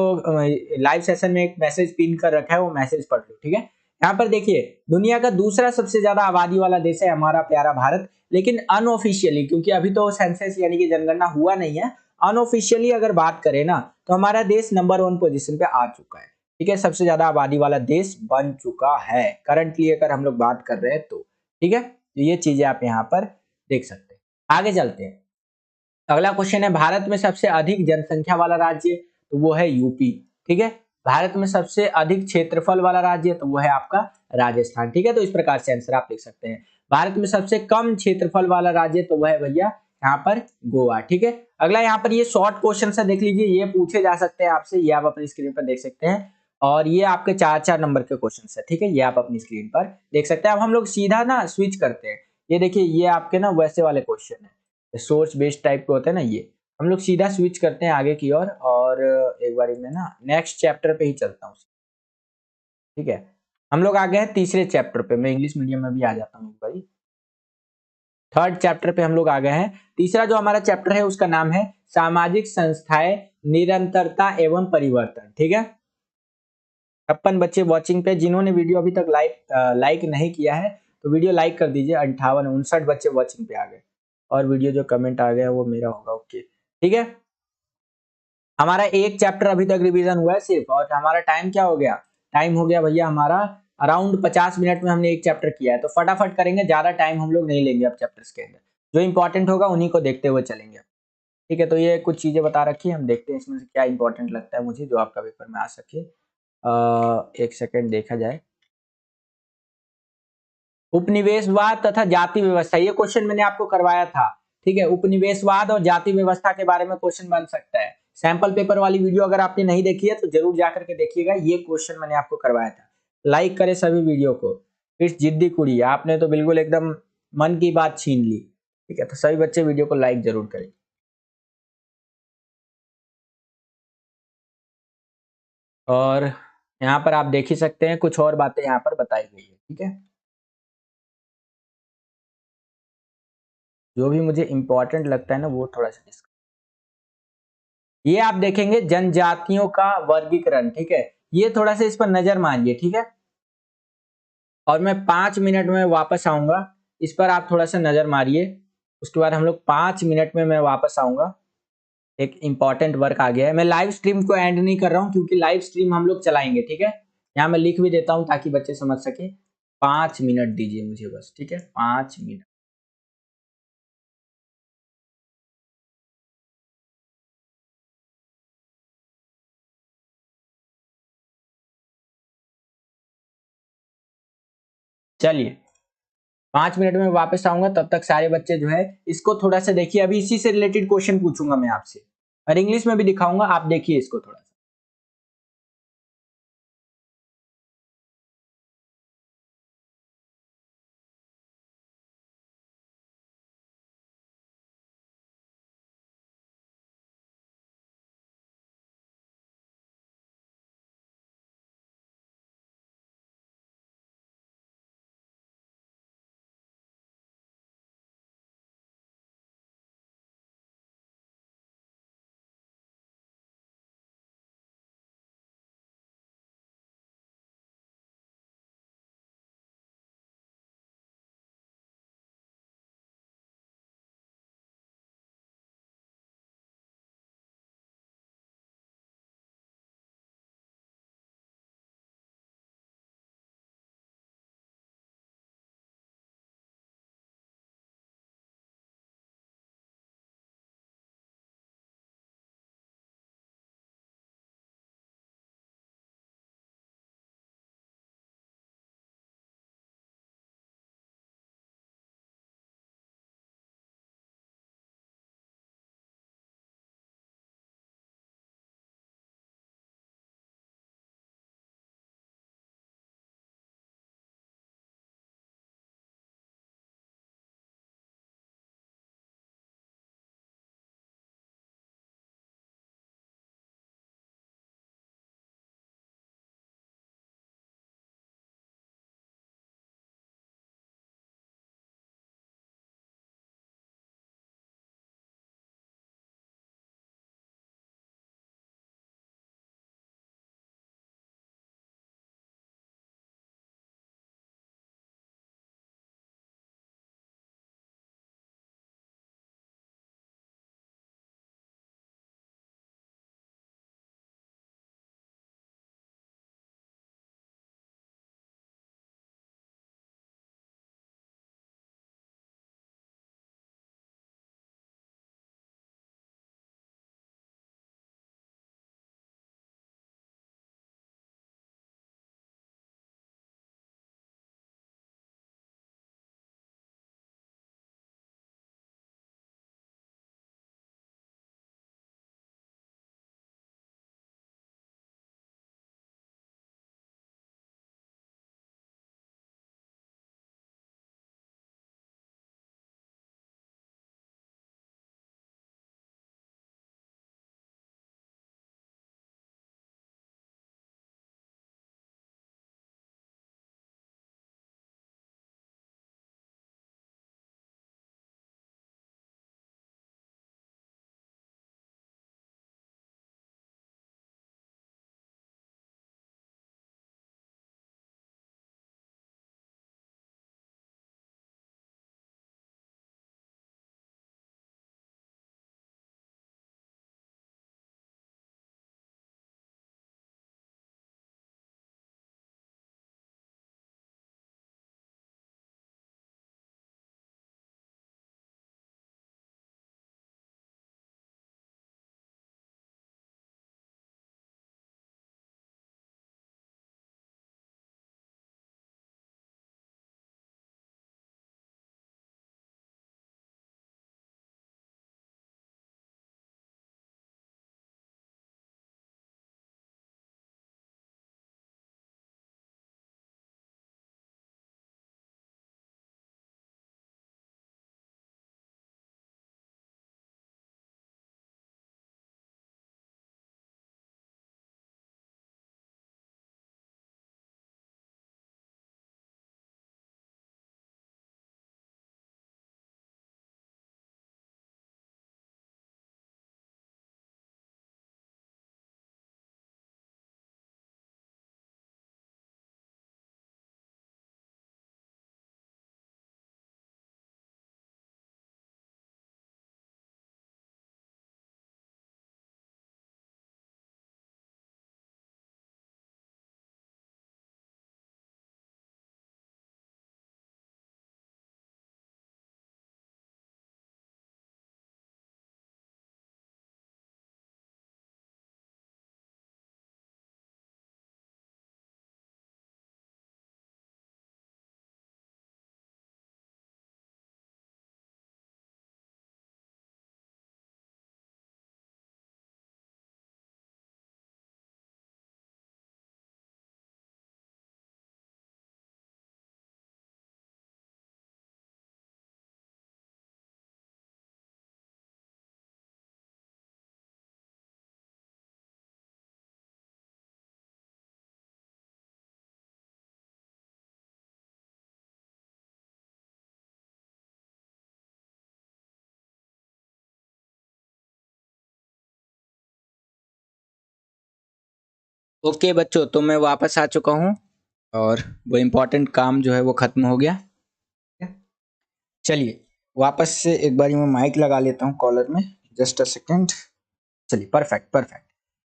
लाइव सेशन में एक मैसेज पिन कर रखा है, वो मैसेज पढ़ लो, ठीक है। यहाँ पर देखिए, दुनिया का दूसरा सबसे ज्यादा आबादी वाला देश है हमारा प्यारा भारत, लेकिन अनऑफिशियली, क्योंकि अभी तो सेंसस यानी कि जनगणना हुआ नहीं है, अनऑफिशियली अगर बात करें ना तो हमारा देश नंबर 1 पोजीशन पे आ चुका है, ठीक है। सबसे ज्यादा आबादी वाला देश बन चुका है करंटली, अगर हम लोग बात कर रहे हैं तो, ठीक है। तो ये चीजें आप यहाँ पर देख सकते हैं। आगे चलते हैं। अगला क्वेश्चन है, भारत में सबसे अधिक जनसंख्या वाला राज्य, तो वो है यूपी। ठीक है, भारत में सबसे अधिक क्षेत्रफल वाला राज्य, तो वो है आपका राजस्थान। ठीक है, तो इस प्रकार से आंसर आप लिख सकते हैं। भारत में सबसे कम क्षेत्रफल वाला राज्य, तो वह है भैया यहाँ पर गोवा। ठीक है, अगला यहाँ पर ये शॉर्ट क्वेश्चन है, देख लीजिए, ये पूछे जा सकते हैं आपसे, ये आप अपनी स्क्रीन पर देख सकते हैं। और ये आपके 4-4 नंबर के क्वेश्चन है। ठीक है, ये आप अपनी स्क्रीन पर देख सकते हैं। अब हम लोग सीधा ना स्विच करते हैं। ये देखिए, ये आपके ना वैसे वाले क्वेश्चन है, सोर्स बेस्ड टाइप के होते हैं ना, ये हम लोग सीधा स्विच करते हैं आगे की ओर। और एक बार मैं ना नेक्स्ट चैप्टर पे ही चलता हूँ। ठीक है, हम लोग आ गए हैं तीसरे चैप्टर पे। मैं इंग्लिश मीडियम में भी आ जाता हूँ एक बारी। थर्ड चैप्टर पे हम लोग आ गए हैं। तीसरा जो हमारा चैप्टर है उसका नाम है सामाजिक संस्थाएं, निरंतरता एवं परिवर्तन। ठीक है, 56 बच्चे वॉचिंग पे, जिन्होंने वीडियो अभी तक लाइक नहीं किया है तो वीडियो लाइक कर दीजिए। 58-59 बच्चे वॉचिंग पे आ गए, और वीडियो जो कमेंट आ गया वो मेरा होगा। ओके, ठीक है, हमारा एक चैप्टर अभी तक रिवीजन हुआ है सिर्फ, और हमारा टाइम क्या हो गया, टाइम हो गया भैया हमारा अराउंड 50 मिनट में हमने एक चैप्टर किया है। तो फटाफट करेंगे, ज्यादा टाइम हम लोग नहीं लेंगे अब चैप्टर्स के अंदर, जो इंपॉर्टेंट होगा उन्हीं को देखते हुए चलेंगे। ठीक है, तो ये कुछ चीजें बता रखी है, हम देखते हैं इसमें से क्या इंपॉर्टेंट लगता है मुझे, जो आपका पेपर में आ सके। एक सेकेंड देखा जाए। उपनिवेशवाद तथा जाति व्यवस्था, ये क्वेश्चन मैंने आपको करवाया था। ठीक है, उपनिवेशवाद और जाति व्यवस्था के बारे में क्वेश्चन बन सकता है। सैंपल पेपर वाली वीडियो अगर आपने नहीं देखी है तो जरूर जाकर के देखिएगा, ये क्वेश्चन मैंने आपको करवाया था। लाइक करें सभी वीडियो को। इस जिद्दी कुड़ी, आपने तो बिल्कुल एकदम मन की बात छीन ली। ठीक है, तो सभी बच्चे वीडियो को लाइक जरूर करें। और यहाँ पर आप देख ही सकते हैं, कुछ और बातें यहाँ पर बताई गई है। ठीक है, जो भी मुझे इंपॉर्टेंट लगता है ना वो थोड़ा सा डिस्कस। ये आप देखेंगे जनजातियों का वर्गीकरण। ठीक है, ये थोड़ा सा इस पर नजर मारिए। ठीक है, और मैं 5 मिनट में वापस आऊंगा, इस पर आप थोड़ा सा नजर मारिए। उसके बाद हम लोग 5 मिनट में मैं वापस आऊंगा। एक इंपॉर्टेंट वर्क आ गया है। मैं लाइव स्ट्रीम को एंड नहीं कर रहा हूं क्योंकि लाइव स्ट्रीम हम लोग चलाएंगे। ठीक है, यहाँ मैं लिख भी देता हूं ताकि बच्चे समझ सके। 5 मिनट दीजिए मुझे बस। ठीक है, 5 मिनट। चलिए, 5 मिनट में वापस आऊंगा, तब तक सारे बच्चे जो है इसको थोड़ा सा देखिए। अभी इसी से रिलेटेड क्वेश्चन पूछूंगा मैं आपसे, और इंग्लिश में भी दिखाऊंगा, आप देखिए इसको थोड़ा सा। ओके बच्चों, तो मैं वापस आ चुका हूँ और वो इम्पोर्टेंट काम जो है वो खत्म हो गया। चलिए वापस से एक बार मैं माइक लगा लेता हूँ कॉलर में, जस्ट अ सेकेंड। चलिए परफेक्ट परफेक्ट,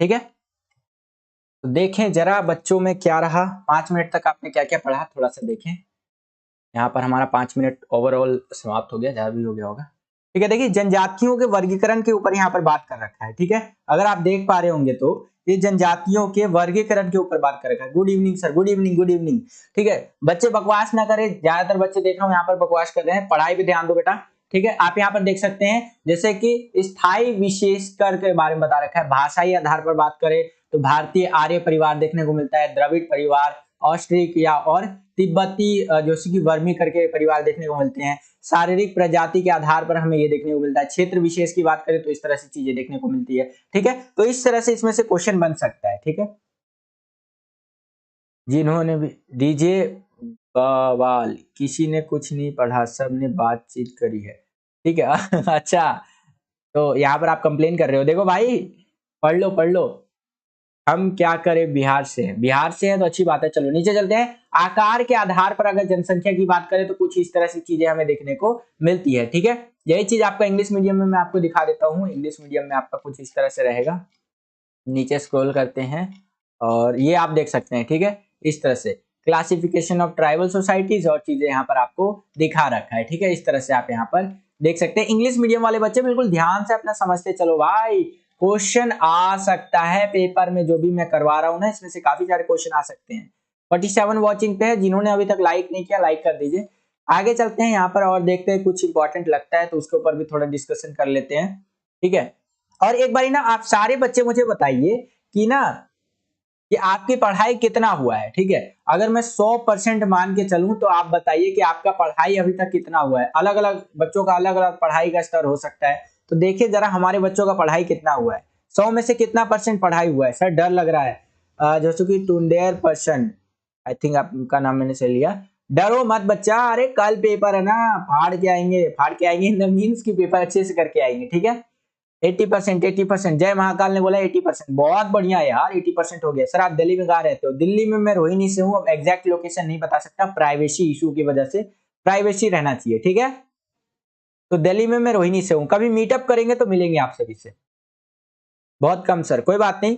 ठीक है। तो देखें जरा बच्चों में क्या रहा, 5 मिनट तक आपने क्या क्या पढ़ा थोड़ा सा देखें। यहाँ पर हमारा 5 मिनट ओवरऑल समाप्त हो गया, जहाँ भी हो गया होगा। ठीक है, देखिए जनजातियों के वर्गीकरण के ऊपर यहाँ पर बात कर रखा है। ठीक है, अगर आप देख पा रहे होंगे तो ये जनजातियों के वर्गीकरण के ऊपर बात कर रखा है। Good evening sir, good evening good evening. ठीक है, बच्चे बकवास ना करें, ज्यादातर बच्चे देख रहा हूँ यहाँ पर बकवास कर रहे हैं, पढ़ाई पे ध्यान दो बेटा। ठीक है, आप यहाँ पर देख सकते हैं जैसे कि स्थायी विशेषकर के बारे में बता रखा है। भाषाई आधार पर बात करें तो भारतीय आर्य परिवार देखने को मिलता है, द्रविड़ परिवार, ऑस्ट्रिक या और तिब्बती जो कि वर्मी करके परिवार देखने को मिलते हैं। शारीरिक प्रजाति के आधार पर हमें ये देखने को मिलता है। क्षेत्र विशेष की बात करें तो इस तरह से चीजें देखने को मिलती है। ठीक है, तो इस तरह से इसमें से क्वेश्चन बन सकता है। ठीक है, जिन्होंने भी डीजे बवाल, किसी ने कुछ नहीं पढ़ा, सब ने बातचीत करी है। ठीक है अच्छा, तो यहाँ पर आप कंप्लेन कर रहे हो, देखो भाई पढ़ लो पढ़ लो। हम क्या करें, बिहार से हैं, बिहार से हैं तो अच्छी बात है। चलो नीचे चलते हैं। आकार के आधार पर अगर जनसंख्या की बात करें तो कुछ इस तरह से चीजें हमें देखने को मिलती है। ठीक है, यही चीज आपका इंग्लिश मीडियम में मैं आपको दिखा देता हूँ। इंग्लिश मीडियम में आपका कुछ इस तरह से रहेगा। नीचे स्क्रॉल करते हैं और ये आप देख सकते हैं। ठीक है, इस तरह से क्लासिफिकेशन ऑफ ट्राइबल सोसाइटीज और चीजें यहाँ पर आपको दिखा रखा है। ठीक है, इस तरह से आप यहाँ पर देख सकते हैं। इंग्लिश मीडियम वाले बच्चे बिल्कुल ध्यान से अपना समझते चलो भाई, क्वेश्चन आ सकता है पेपर में। जो भी मैं करवा रहा हूँ ना, इसमें से काफी सारे क्वेश्चन आ सकते हैं। 47 वॉचिंग पे है, जिन्होंने अभी तक लाइक नहीं किया लाइक कर दीजिए। आगे चलते हैं यहाँ पर और देखते हैं, कुछ इंपॉर्टेंट लगता है तो उसके ऊपर भी थोड़ा डिस्कशन कर लेते हैं। ठीक है, और एक बारी ना आप सारे बच्चे मुझे बताइए कि ना कि आपकी पढ़ाई कितना हुआ है। ठीक है, अगर मैं 100% मान के चलूं तो आप बताइए कि आपका पढ़ाई अभी तक कितना हुआ है। अलग अलग बच्चों का अलग अलग पढ़ाई का स्तर हो सकता है, तो देखिए जरा हमारे बच्चों का पढ़ाई कितना हुआ है। 100 में से कितना परसेंट पढ़ाई हुआ है। सर डर लग रहा है, जैसे कि 200%, आई थिंक आपका नाम मैंने से लिया। डरो मत बच्चा, अरे कल पेपर है ना, फाड़ के आएंगे, फाड़ के आएंगे इन द मीन्स की पेपर अच्छे से करके आएंगे। ठीक है, 80%, 80%, जय महाकाल ने बोला 80%, बहुत बढ़िया यार, 80% हो गया। सर आप दिल्ली में कहाँ रहते हो? दिल्ली में मैं रोहिणी से हूँ, अब एग्जैक्ट लोकेशन नहीं बता सकता, प्राइवेसी इशू की वजह से, प्राइवेसी रहना चाहिए। ठीक है, तो दिल्ली में मैं रोहिणी से हूँ, कभी मीटअप करेंगे तो मिलेंगे आप सभी से। बहुत कम सर, कोई बात नहीं।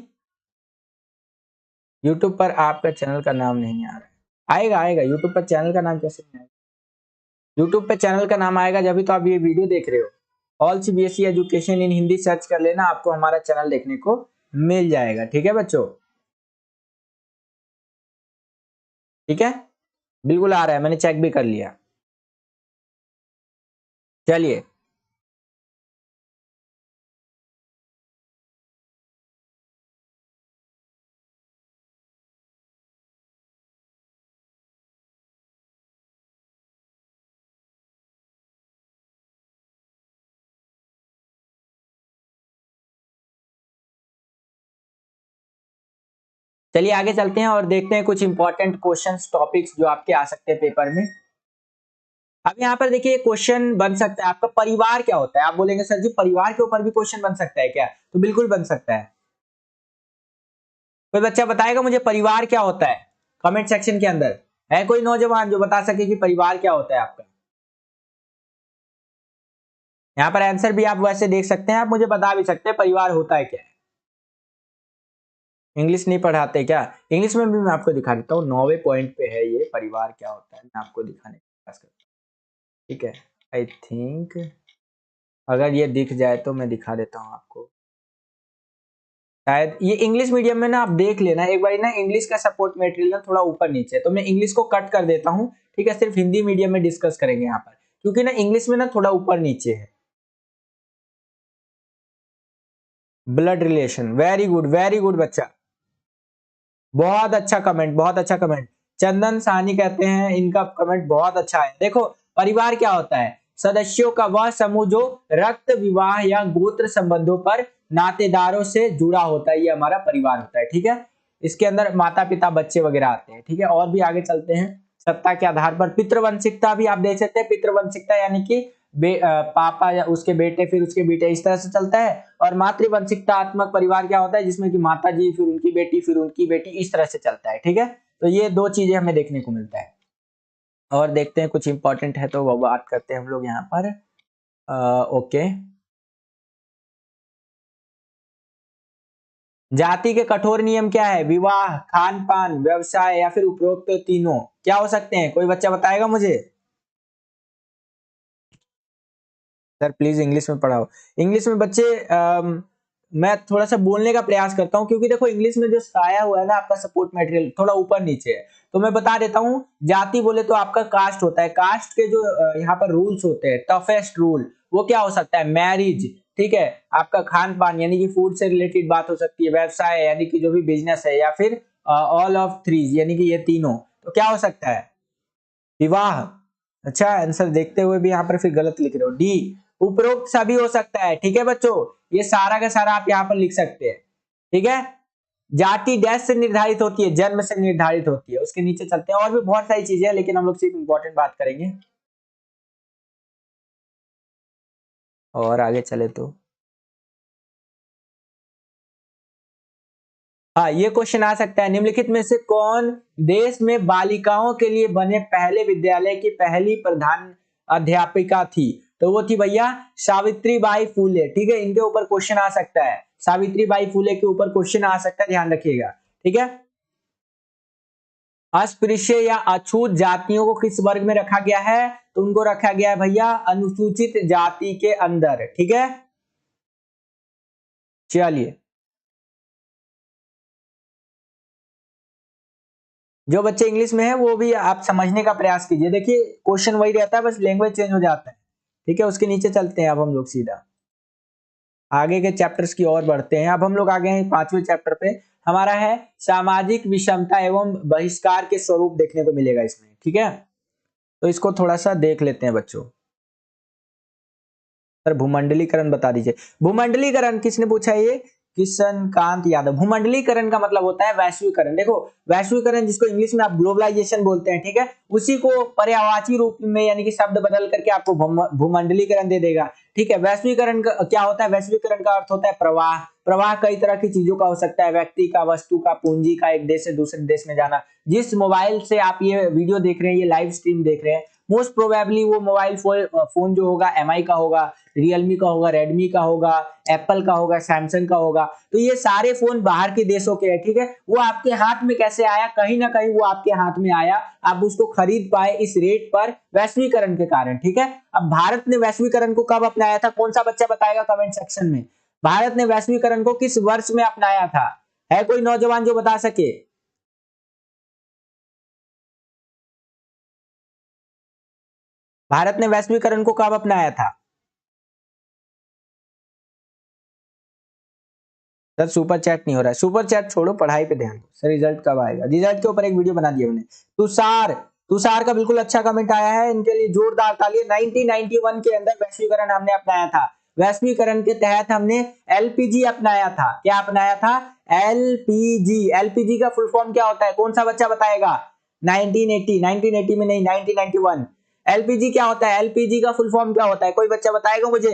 यूट्यूब पर आपका चैनल का नाम नहीं आ रहा है, आएगा आएगा। यूट्यूब पर चैनल का नाम कैसे नहीं आएगा? यूट्यूब पे चैनल का नाम आएगा जब भी तो आप ये वीडियो देख रहे हो। All CBSE education in Hindi search कर लेना, आपको हमारा चैनल देखने को मिल जाएगा। ठीक है बच्चों, ठीक है, बिल्कुल आ रहा है, मैंने चेक भी कर लिया। चलिए चलिए आगे चलते हैं और देखते हैं कुछ इंपॉर्टेंट क्वेश्चंस टॉपिक्स जो आपके आ सकते हैं पेपर में। अब यहाँ पर देखिए क्वेश्चन बन सकता है आपका, परिवार क्या होता है। आप बोलेंगे सर जी परिवार के ऊपर भी क्वेश्चन बन सकता है क्या? तो बिल्कुल बन सकता है। कोई बच्चा बताएगा मुझे परिवार क्या होता है? कमेंट सेक्शन के अंदर है कोई नौजवान जो बता सके कि परिवार क्या होता है आपका? यहाँ पर आंसर भी आप वैसे देख सकते हैं, आप मुझे बता भी सकते हैं परिवार होता है क्या। इंग्लिश नहीं पढ़ाते क्या? इंग्लिश में भी मैं आपको दिखा देता हूँ, 9वें पॉइंट पे है ये, परिवार क्या होता है, मैं आपको दिखाने का प्रयास करता हूँ। ठीक है, आई थिंक अगर ये दिख जाए तो मैं दिखा देता हूँ आपको। शायद ये इंग्लिश मीडियम में ना आप देख लेना एक बार ना, इंग्लिश का सपोर्ट मटेरियल ना थोड़ा ऊपर नीचे है, तो मैं इंग्लिश को कट कर देता हूँ। ठीक है, सिर्फ हिंदी मीडियम में डिस्कस करेंगे यहाँ पर, क्योंकि ना इंग्लिश में ना थोड़ा ऊपर नीचे है। ब्लड रिलेशन, वेरी गुड बच्चा, बहुत अच्छा कमेंट, बहुत अच्छा कमेंट। चंदन साहनी कहते हैं इनका कमेंट बहुत अच्छा है। देखो परिवार क्या होता है, सदस्यों का वह समूह जो रक्त विवाह या गोत्र संबंधों पर नातेदारों से जुड़ा होता है, ये हमारा परिवार होता है। ठीक है, इसके अंदर माता पिता बच्चे वगैरह आते हैं। ठीक है, और भी आगे चलते हैं। सत्ता के आधार पर पितृवंशिकता भी आप देख सकते हैं। पितृवंशिकता यानी कि पापा या उसके बेटे फिर उसके बेटे, इस तरह से चलता है। और मातृवंशिकतात्मक परिवार क्या होता है, जिसमें कि माता जी फिर उनकी बेटी फिर उनकी बेटी, इस तरह से चलता है। ठीक है, तो ये दो चीजें हमें देखने को मिलता है। और देखते हैं कुछ इंपॉर्टेंट है तो वो बात करते हैं हम लोग यहाँ पर। ओके, जाति के कठोर नियम क्या है? विवाह, खान पान, व्यवसाय या फिर उपरोक्त तीनों, क्या हो सकते हैं? कोई बच्चा बताएगा मुझे? सर प्लीज इंग्लिश में पढ़ाओ। इंग्लिश में बच्चे मैं थोड़ा सा बोलने का प्रयास करता हूँ, क्योंकि देखो इंग्लिश में जो आया हुआ है ना आपका सपोर्ट मटेरियल थोड़ा ऊपर नीचे है, तो मैं बता देता हूँ। जाति बोले तो आपका कास्ट होता है, कास्ट के जो यहाँ पर रूल्स होते हैं, टफेस्ट रूल वो क्या हो सकता है? मैरिज, ठीक है, आपका खान पान यानी कि फूड से रिलेटेड बात हो सकती है, व्यवसाय यानी कि जो भी बिजनेस है, या फिर ऑल ऑफ थ्री यानी कि ये तीनों, तो क्या हो सकता है? विवाह। अच्छा, आंसर देखते हुए भी यहाँ पर फिर गलत लिख रहे हो। डी, उपरोक्त सभी हो सकता है। ठीक है बच्चों, ये सारा का सारा आप यहाँ पर लिख सकते हैं। ठीक है, जाति डैश से निर्धारित होती है, जन्म से निर्धारित होती है। उसके नीचे चलते हैं, और भी बहुत सारी चीजें हैं, लेकिन हम लोग सिर्फ इंपॉर्टेंट बात करेंगे। और आगे चले तो हाँ, ये क्वेश्चन आ सकता है, निम्नलिखित में से कौन देश में बालिकाओं के लिए बने पहले विद्यालय की पहली प्रधान अध्यापिका थी? तो वो थी भैया सावित्री बाई फूले। ठीक है, इनके ऊपर क्वेश्चन आ सकता है, सावित्री बाई फूले के ऊपर क्वेश्चन आ सकता है, ध्यान रखिएगा। ठीक है, अस्पृश्य या अछूत जातियों को किस वर्ग में रखा गया है? तो उनको रखा गया है भैया अनुसूचित जाति के अंदर। ठीक है, चलिए, जो बच्चे इंग्लिश में है वो भी आप समझने का प्रयास कीजिए। देखिए क्वेश्चन वही रहता है, बस लैंग्वेज चेंज हो जाता है। ठीक है, उसके नीचे चलते हैं अब हम लोग सीधा आगे के चैप्टर्स की ओर बढ़ते हैं। अब हम लोग आ गए हैं 5वें चैप्टर पे, हमारा है सामाजिक विषमता एवं बहिष्कार के स्वरूप देखने को मिलेगा इसमें। ठीक है, तो इसको थोड़ा सा देख लेते हैं बच्चों। सर भूमंडलीकरण बता दीजिए। भूमंडलीकरण किसने पूछा है? ये किशन कांत यादव। भूमंडलीकरण का मतलब होता है वैश्वीकरण। देखो वैश्वीकरण जिसको इंग्लिश में आप ग्लोबलाइजेशन बोलते हैं, ठीक है, उसी को पर्यायवाची रूप में यानी कि शब्द बदल करके आपको भूमंडलीकरण दे देगा। ठीक है, वैश्वीकरण क्या होता है? वैश्वीकरण का अर्थ होता है प्रवाह। प्रवाह कई तरह की चीजों का हो सकता है, व्यक्ति का, वस्तु का, पूंजी का, एक देश से दूसरे देश में जाना। जिस मोबाइल से आप ये वीडियो देख रहे हैं, ये लाइव स्ट्रीम देख रहे हैं, मोस्ट प्रोबेबली वो मोबाइल फोन जो होगा एमआई का होगा, रियलमी का होगा, रेडमी का होगा, एप्पल का होगा, सैमसंग का होगा। तो ये सारे फोन बाहर के देशों के हैं। ठीक है, वो आपके हाथ में कैसे आया? कहीं ना कहीं वो आपके हाथ में आया, आप उसको खरीद पाए इस रेट पर वैश्वीकरण के कारण। ठीक है, अब भारत ने वैश्वीकरण को कब अपनाया था? कौन सा बच्चा बताएगा कमेंट सेक्शन में? भारत ने वैश्वीकरण को किस वर्ष में अपनाया था? है कोई नौजवान जो बता सके? भारत ने वैश्वीकरण को कब अपनाया था? सर सुपर चैट नहीं हो रहा है, सुपर चैट छोड़ो, पढ़ाई पे ध्यान दो। सर रिजल्ट कब आएगा? रिजल्ट के ऊपर एक वीडियो बना दिया मैंने। तुषार, तुषार का बिल्कुल अच्छा कमेंट आया है, इनके लिए जोरदार तालियां। 1991 के अंदर वैश्वीकरण हमने अपनाया था। वैश्वीकरण के तहत हमने एलपीजी अपनाया था। क्या अपनाया था? एलपीजी। एलपीजी का फुल फॉर्म क्या होता है? कौन सा बच्चा बताएगा? 1980, 1980 में नहीं, 1991। एलपीजी क्या होता है? एलपीजी का फुल फॉर्म क्या होता है? कोई बच्चा बताएगा मुझे?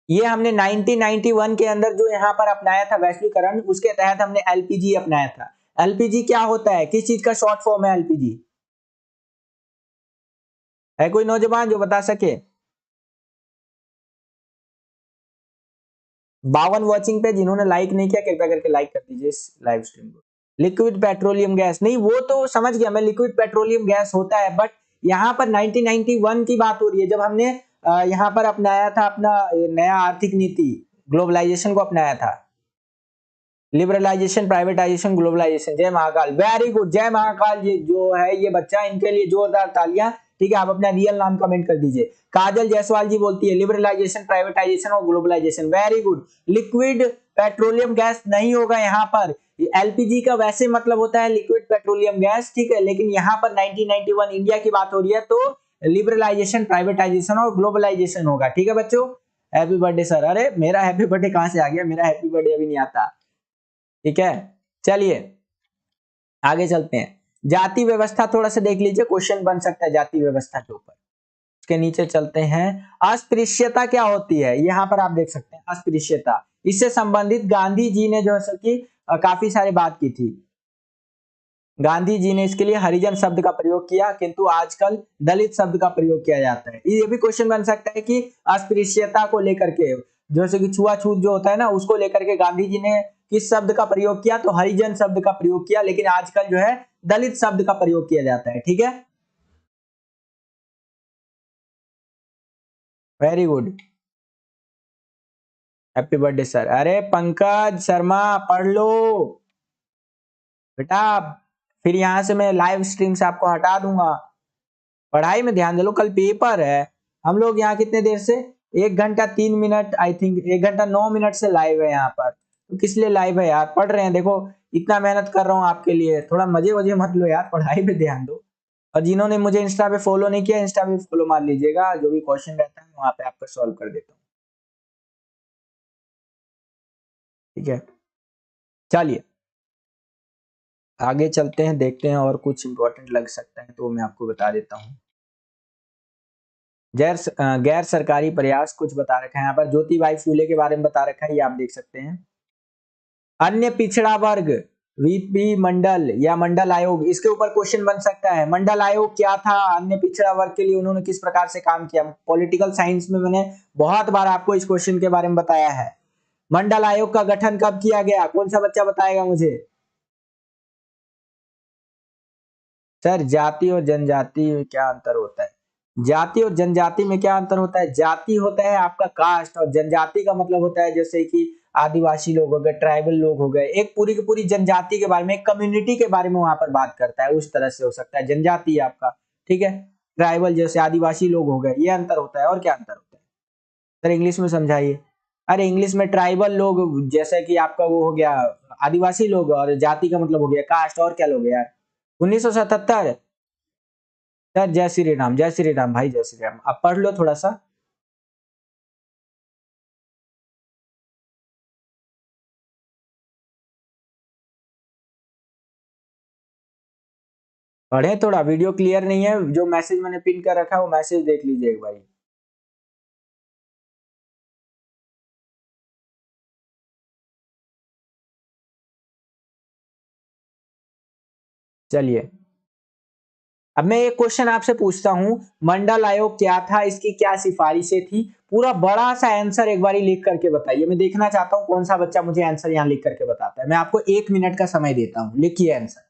ये हमने 1991 के अंदर जो यहाँ पर अपनाया था वैश्वीकरण, उसके तहत हमने एलपीजी अपनाया था। एलपीजी क्या होता है? किस चीज का शॉर्ट फॉर्म है एलपीजी? है कोई नौजवान जो बता सके? 52 वॉचिंग पे, जिन्होंने लाइक नहीं किया कृपया करके लाइक कर दीजिए इस लाइव स्ट्रीम को। लिक्विड पेट्रोलियम गैस नहीं, वो तो समझ गया मैं, लिक्विड पेट्रोलियम गैस होता है, बट यहाँ पर 1991 की बात हो रही है, जब हमने यहाँ पर अपनाया था अपना नया आर्थिक नीति, ग्लोबलाइजेशन को अपनाया था। Liberalisation, privatisation, globalisation. जय महाकाल, वेरी गुड, जय महाकाल। ये जो है ये बच्चा, इनके लिए जोरदार तालियां। ठीक है, आप अपना रियल नाम कमेंट कर दीजिए। काजल जायसवाल जी बोलती है लिबरलाइजेशन, प्राइवेटाइजेशन और globalisation. Very good. Liquid petroleum gas नहीं होगा यहाँ पर। एलपीजी का वैसे मतलब होता है लिक्विड पेट्रोलियम गैस, ठीक है, लेकिन यहाँ पर 1991 इंडिया की बात हो रही है, तो लिबरलाइजेशन, प्राइवेटाइजेशन और ग्लोबलाइजेशन होगा। ठीक है बच्चों, हैप्पी बर्थडे सर। अरे मेरा हैप्पी बर्थडे कहां से आ गया? मेरा हैप्पी बर्थडे अभी नहीं आता। ठीक है, चलिए आगे चलते हैं। जाति व्यवस्था थोड़ा सा देख लीजिए, क्वेश्चन बन सकता है जाति व्यवस्था के ऊपर। उसके नीचे चलते हैं। अस्पृश्यता क्या होती है, यहाँ पर आप देख सकते हैं अस्पृश्यता। इससे संबंधित गांधी जी ने जो है सो कि काफी सारी बात की थी। गांधी जी ने इसके लिए हरिजन शब्द का प्रयोग किया, किंतु आजकल दलित शब्द का प्रयोग किया जाता है। ये भी क्वेश्चन बन सकता है कि अस्पृश्यता को लेकर के, जैसे कि छुआछूत जो होता है ना, उसको लेकर के गांधी जी ने किस शब्द का प्रयोग किया, तो हरिजन शब्द का प्रयोग किया, लेकिन आजकल जो है दलित शब्द का प्रयोग किया जाता है। ठीक है, very good, happy birthday sir. अरे पंकज शर्मा पढ़ लो बेटा, फिर यहां से मैं लाइव स्ट्रीम से आपको हटा दूंगा। पढ़ाई में ध्यान दे लो, कल पेपर है। हम लोग यहाँ कितने देर से, 1 घंटा 3 मिनट, आई थिंक 1 घंटा 9 मिनट से लाइव है यहाँ पर। तो किस लिए लाइव है यार, पढ़ रहे हैं, देखो इतना मेहनत कर रहा हूँ आपके लिए, थोड़ा मजे वजे मत लो यार, पढ़ाई पे ध्यान दो। और जिन्होंने मुझे इंस्टा पे फॉलो नहीं किया, इंस्टा पे फॉलो मार लीजिएगा, जो भी क्वेश्चन रहता है वहां पे आपका सॉल्व कर देता हूँ। ठीक है, चलिए आगे चलते हैं, देखते हैं और कुछ इंपॉर्टेंट लग सकता है तो मैं आपको बता देता हूँ। गैर सरकारी प्रयास कुछ बता रखा है यहाँ पर, ज्योतिबाई फूले के बारे में बता रखा है, ये आप देख सकते हैं। अन्य पिछड़ा वर्ग, वीपी मंडल या मंडल आयोग, इसके ऊपर क्वेश्चन बन सकता है। मंडल आयोग क्या था, अन्य पिछड़ा वर्ग के लिए उन्होंने किस प्रकार से काम किया। पॉलिटिकल साइंस में मैंने बहुत बार आपको इस क्वेश्चन के बारे में बताया है। मंडल आयोग का गठन कब किया गया, कौन सा बच्चा बताएगा मुझे। सर जाति और जनजाति में क्या अंतर होता है, जाति और जनजाति में क्या अंतर होता है। जाति होता है आपका कास्ट, और जनजाति का मतलब होता है जैसे कि आदिवासी लोग हो गए, ट्राइबल लोग हो गए, एक पूरी की पूरी जनजाति के बारे में, एक कम्युनिटी के बारे में वहां पर बात करता है, उस तरह से हो सकता है जनजाति आपका। ठीक है, ट्राइबल जैसे आदिवासी लोग हो गए, ये अंतर होता है। और क्या अंतर होता है सर, इंग्लिश में समझाइए। अरे इंग्लिश में ट्राइबल लोग जैसे कि आपका वो हो गया आदिवासी लोग, और जाति का मतलब हो गया कास्ट, और क्या लोग यार। 1977। सर जय श्री राम, जय श्री राम भाई, जय श्री राम। आप पढ़ लो थोड़ा सा। पढ़े थोड़ा, वीडियो क्लियर नहीं है, जो मैसेज मैंने पिन कर रखा है वो मैसेज देख लीजिए एक बार। चलिए अब मैं एक क्वेश्चन आपसे पूछता हूं, मंडल आयोग क्या था, इसकी क्या सिफारिशें थी, पूरा बड़ा सा आंसर एक बार लिख करके बताइए। मैं देखना चाहता हूं कौन सा बच्चा मुझे आंसर यहां लिख करके बताता है। मैं आपको 1 मिनट का समय देता हूं, लिखिए आंसर।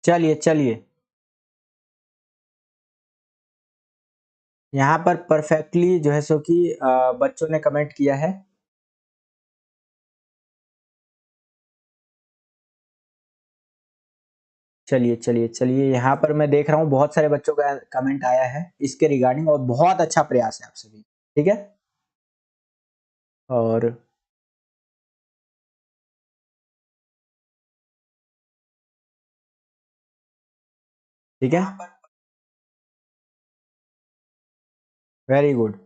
चलिए चलिए, यहाँ पर परफेक्टली जो है सो कि बच्चों ने कमेंट किया है। चलिए चलिए चलिए, यहाँ पर मैं देख रहा हूँ बहुत सारे बच्चों का कमेंट आया है इसके रिगार्डिंग, और बहुत अच्छा प्रयास है आप सभी, ठीक है। और ठीक है, वेरी गुड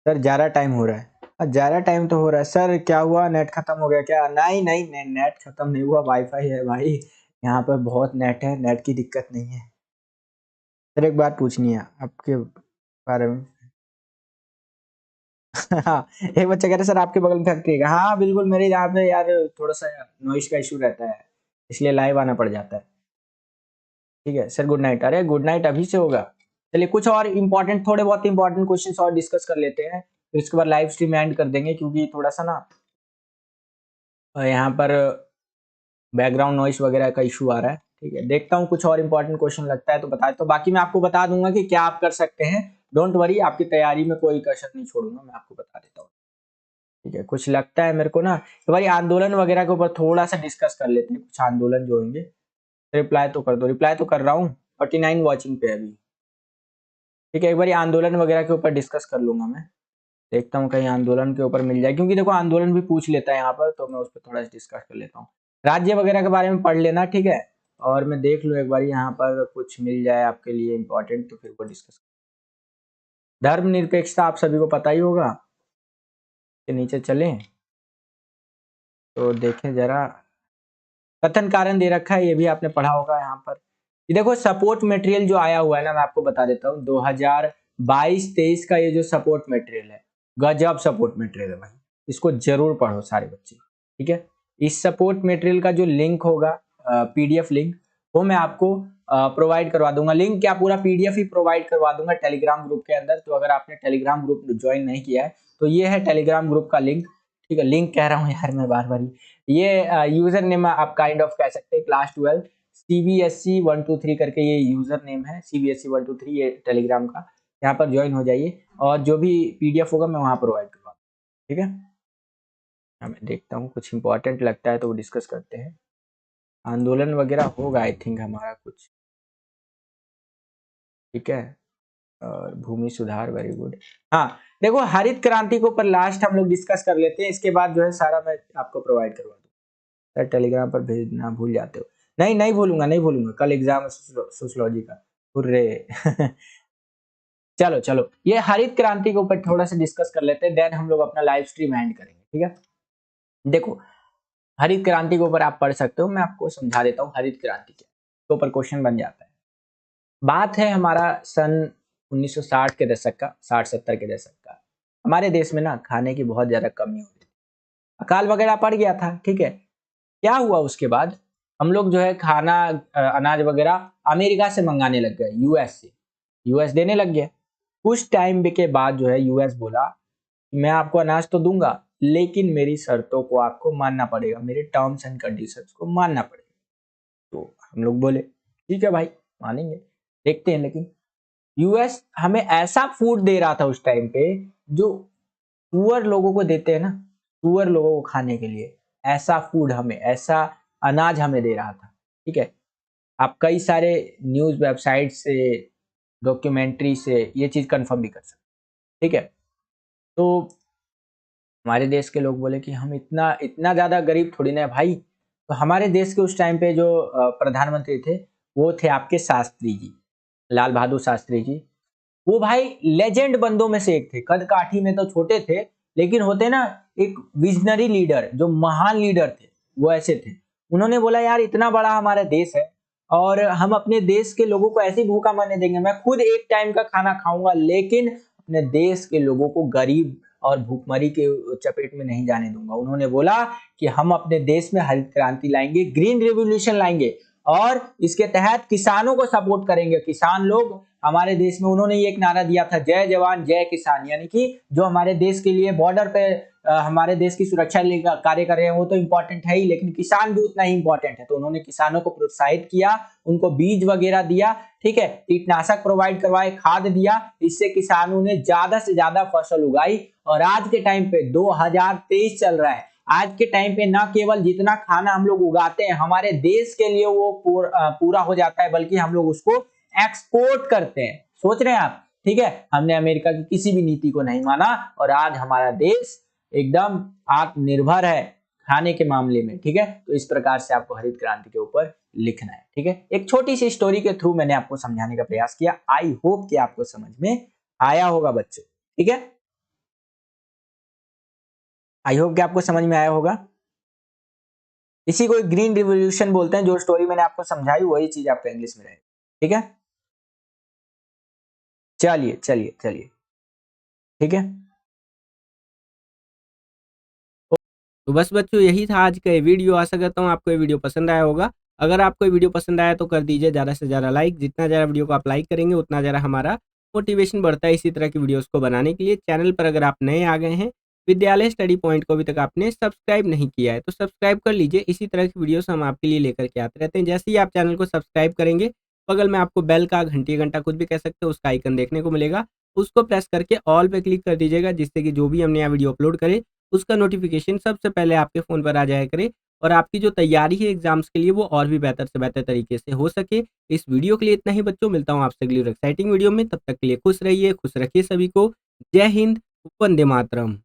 सर। ज्यादा टाइम हो रहा है, ज्यादा टाइम तो हो रहा है सर। क्या हुआ, नेट खत्म हो गया क्या? नहीं नहीं, नेट खत्म नहीं हुआ, वाईफाई है भाई, यहाँ पर बहुत नेट है, नेट की दिक्कत नहीं है। सर एक बात पूछनी है आपके बारे में। हाँ, एक बच्चा कह रहा है सर आपके बगल में फैक्ट्री है। हाँ बिल्कुल, मेरे यहाँ पे यार थोड़ा सा नॉइस का इशू रहता है, इसलिए लाइव आना पड़ जाता है। ठीक है सर, गुड नाइट। अरे गुड नाइट अभी से होगा। चलिए कुछ और इम्पोर्टेंट, थोड़े बहुत इंपॉर्टेंट क्वेश्चंस और डिस्कस कर लेते हैं, फिर इसके बाद लाइव स्ट्रीम एंड कर देंगे, क्योंकि थोड़ा सा ना यहाँ पर बैकग्राउंड नॉइस वगैरह का इशू आ रहा है। ठीक है, देखता हूँ कुछ और इंपॉर्टेंट क्वेश्चन लगता है तो बता, तो बाकी मैं आपको बता दूंगा कि क्या आप कर सकते हैं। डोंट वरी, आपकी तैयारी में कोई कसर नहीं छोड़ूंगा, मैं आपको बता देता हूँ। ठीक है, कुछ लगता है मेरे को ना, तो भाई आंदोलन वगैरह के ऊपर थोड़ा सा डिस्कस कर लेते हैं, कुछ आंदोलन जो होंगे। रिप्लाई तो कर दो, रिप्लाई तो कर रहा हूँ, 49 वॉचिंग पे अभी। ठीक है, एक बार आंदोलन वगैरह के ऊपर डिस्कस कर लूंगा मैं, देखता हूँ कहीं आंदोलन के ऊपर मिल जाए, क्योंकि देखो आंदोलन भी पूछ लेता है यहाँ पर, तो मैं उस पर थोड़ा डिस्कस कर लेता हूँ। राज्य वगैरह के बारे में पढ़ लेना, ठीक है। और मैं देख लूँ एक बार यहाँ पर कुछ मिल जाए आपके लिए इंपॉर्टेंट, तो फिर वो डिस्कस। धर्मनिरपेक्षता आप सभी को पता ही होगा, के नीचे चलें तो देखें जरा, कथन कारण दे रखा है, ये भी आपने पढ़ा होगा यहाँ पर। ये देखो सपोर्ट मटेरियल जो आया हुआ है ना, मैं आपको बता देता हूँ, 2022-23 का ये जो सपोर्ट मटेरियल है, गजब सपोर्ट मटेरियल है भाई, इसको जरूर पढ़ो सारे बच्चे। ठीक है, इस सपोर्ट मटेरियल का जो लिंक होगा, पीडीएफ लिंक, वो मैं आपको प्रोवाइड करवा दूंगा। लिंक क्या, पूरा पीडीएफ ही प्रोवाइड करवा दूंगा टेलीग्राम ग्रुप के अंदर। तो अगर आपने टेलीग्राम ग्रुप ज्वाइन नहीं किया है तो ये है टेलीग्राम ग्रुप का लिंक। ठीक है, लिंक कह रहा हूँ यार मैं बार बार, ये यूजर नेम आप काइंड ऑफ कह सकते हैं, क्लास 12 CBSE 123 करके ये यूजर नेम है, CBSE 123 ये टेलीग्राम का। यहाँ पर ज्वाइन हो जाइए, और जो भी पीडीएफ होगा मैं वहाँ प्रोवाइड करवा दूँ। ठीक है, मैं देखता हूँ कुछ इंपॉर्टेंट लगता है तो वो डिस्कस करते हैं। आंदोलन वगैरह होगा आई थिंक हमारा कुछ, ठीक है। और भूमि सुधार, वेरी गुड। हाँ देखो, हरित क्रांति के ऊपर लास्ट हम लोग डिस्कस कर लेते हैं, इसके बाद जो है सारा मैं आपको प्रोवाइड करवा दूँ। सर टेलीग्राम पर भेजना भूल जाते हो? नहीं नहीं भूलूंगा, नहीं भूलूंगा, कल एग्जाम है सोशियोलॉजी का। हुर्रे चलो चलो, ये हरित क्रांति के ऊपर थोड़ा सा डिस्कस कर लेते हैं, देन हम लोग अपना लाइव स्ट्रीम एंड करेंगे। ठीक है, देखो हरित क्रांति के ऊपर आप पढ़ सकते हो, मैं आपको समझा देता हूँ हरित क्रांति के ऊपर क्वेश्चन बन जाता है। बात है हमारा सन 1960 के दशक का, 60-70 के दशक का। हमारे देश में ना खाने की बहुत ज्यादा कमी हो रही थी, अकाल वगैरह पड़ गया था। ठीक है, क्या हुआ उसके बाद, हम लोग जो है खाना अनाज वगैरह अमेरिका से मंगाने लग गए, यूएस से, यूएस देने लग गया। कुछ टाइम के बाद जो है यूएस बोला मैं आपको अनाज तो दूंगा, लेकिन मेरी शर्तों को आपको मानना पड़ेगा, मेरे टर्म्स एंड कंडीशंस को मानना पड़ेगा। तो हम लोग बोले ठीक है भाई, मानेंगे, देखते हैं। लेकिन यूएस हमें ऐसा फूड दे रहा था उस टाइम पे जो पुअर लोगों को देते हैं ना, पुअर लोगों को खाने के लिए, ऐसा फूड हमें, ऐसा अनाज हमें दे रहा था। ठीक है, आप कई सारे न्यूज वेबसाइट से, डॉक्यूमेंट्री से ये चीज कंफर्म भी कर सकते। ठीक है, तो हमारे देश के लोग बोले कि हम इतना इतना ज्यादा गरीब थोड़ी ना है भाई। तो हमारे देश के उस टाइम पे जो प्रधानमंत्री थे, वो थे आपके शास्त्री जी, लाल बहादुर शास्त्री जी। वो भाई लेजेंड बंदों में से एक थे, कद काठी में तो छोटे थे, लेकिन होते ना एक विजनरी लीडर, जो महान लीडर थे, वो ऐसे थे। उन्होंने बोला यार इतना बड़ा हमारा देश है, और हम अपने देश के लोगों को ऐसे भूखा मरने देंगे? मैं खुद एक टाइम का खाना खाऊंगा, लेकिन अपने देश के लोगों को गरीब और भूखमरी के चपेट में नहीं जाने दूंगा। उन्होंने बोला कि हम अपने देश में हरित क्रांति लाएंगे, ग्रीन रेवोल्यूशन लाएंगे, और इसके तहत किसानों को सपोर्ट करेंगे। किसान लोग हमारे देश में, उन्होंने ये एक नारा दिया था, जय जवान जय किसान, यानी कि जो हमारे देश के लिए बॉर्डर पे हमारे देश की सुरक्षा के लिए कार्य कर रहे हैं वो तो इम्पोर्टेंट है ही, लेकिन किसान भी उतना ही इम्पोर्टेंट है। तो उन्होंने किसानों को प्रोत्साहित किया, उनको बीज वगैरह दिया, ठीक है, कीटनाशक प्रोवाइड करवाए, खाद दिया, इससे किसानों ने ज्यादा से ज्यादा फसल उगाई। और आज के टाइम पे 2023 चल रहा है, आज के टाइम पे ना केवल जितना खाना हम लोग उगाते हैं हमारे देश के लिए वो पूरा हो जाता है, बल्कि हम लोग उसको एक्सपोर्ट करते हैं। सोच रहे हैं आप, ठीक है, हमने अमेरिका की किसी भी नीति को नहीं माना और आज हमारा देश एकदम आत्मनिर्भर है खाने के मामले में, ठीक है। तो इस प्रकार से आपको हरित क्रांति के ऊपर लिखना है, ठीक है। एक छोटी सी स्टोरी के थ्रू मैंने आपको समझाने का प्रयास किया। आई होप कि आपको समझ में आया होगा बच्चों, ठीक है। आई होप कि आपको समझ में आया होगा। इसी को ग्रीन रिवॉल्यूशन बोलते हैं। जो स्टोरी मैंने आपको समझाई वही चीज आपको इंग्लिश में रहेगी, ठीक है। चलिए चलिए चलिए, ठीक है। तो बस बच्चों यही था आज का ये वीडियो। आशा करता हूँ आपको ये वीडियो पसंद आया होगा। अगर आपको ये वीडियो पसंद आया तो कर दीजिए ज़्यादा से ज़्यादा लाइक। जितना ज़्यादा वीडियो को आप लाइक करेंगे उतना ज़्यादा हमारा मोटिवेशन बढ़ता है इसी तरह की वीडियोस को बनाने के लिए। चैनल पर अगर आप नए आ गए हैं, विद्यालय स्टडी पॉइंट को अभी तक आपने सब्सक्राइब नहीं किया है तो सब्सक्राइब कर लीजिए। इसी तरह की वीडियोस हम आपके लिए लेकर के आते रहते हैं। जैसे ही आप चैनल को सब्सक्राइब करेंगे, बगल में आपको बेल का, घंटी घंटा कुछ भी कह सकते हो, उसका आइकन देखने को मिलेगा। उसको प्रेस करके ऑल पे क्लिक कर दीजिएगा, जिससे कि जो भी हम नया वीडियो अपलोड करें उसका नोटिफिकेशन सबसे पहले आपके फ़ोन पर आ जाया करे और आपकी जो तैयारी है एग्जाम्स के लिए वो और भी बेहतर से बेहतर तरीके से हो सके। इस वीडियो के लिए इतना ही बच्चों। मिलता हूँ आपसे अगली और एक्साइटिंग वीडियो में। तब तक के लिए खुश रहिए, खुश रखिए सभी को। जय हिंद, वंदे मातरम।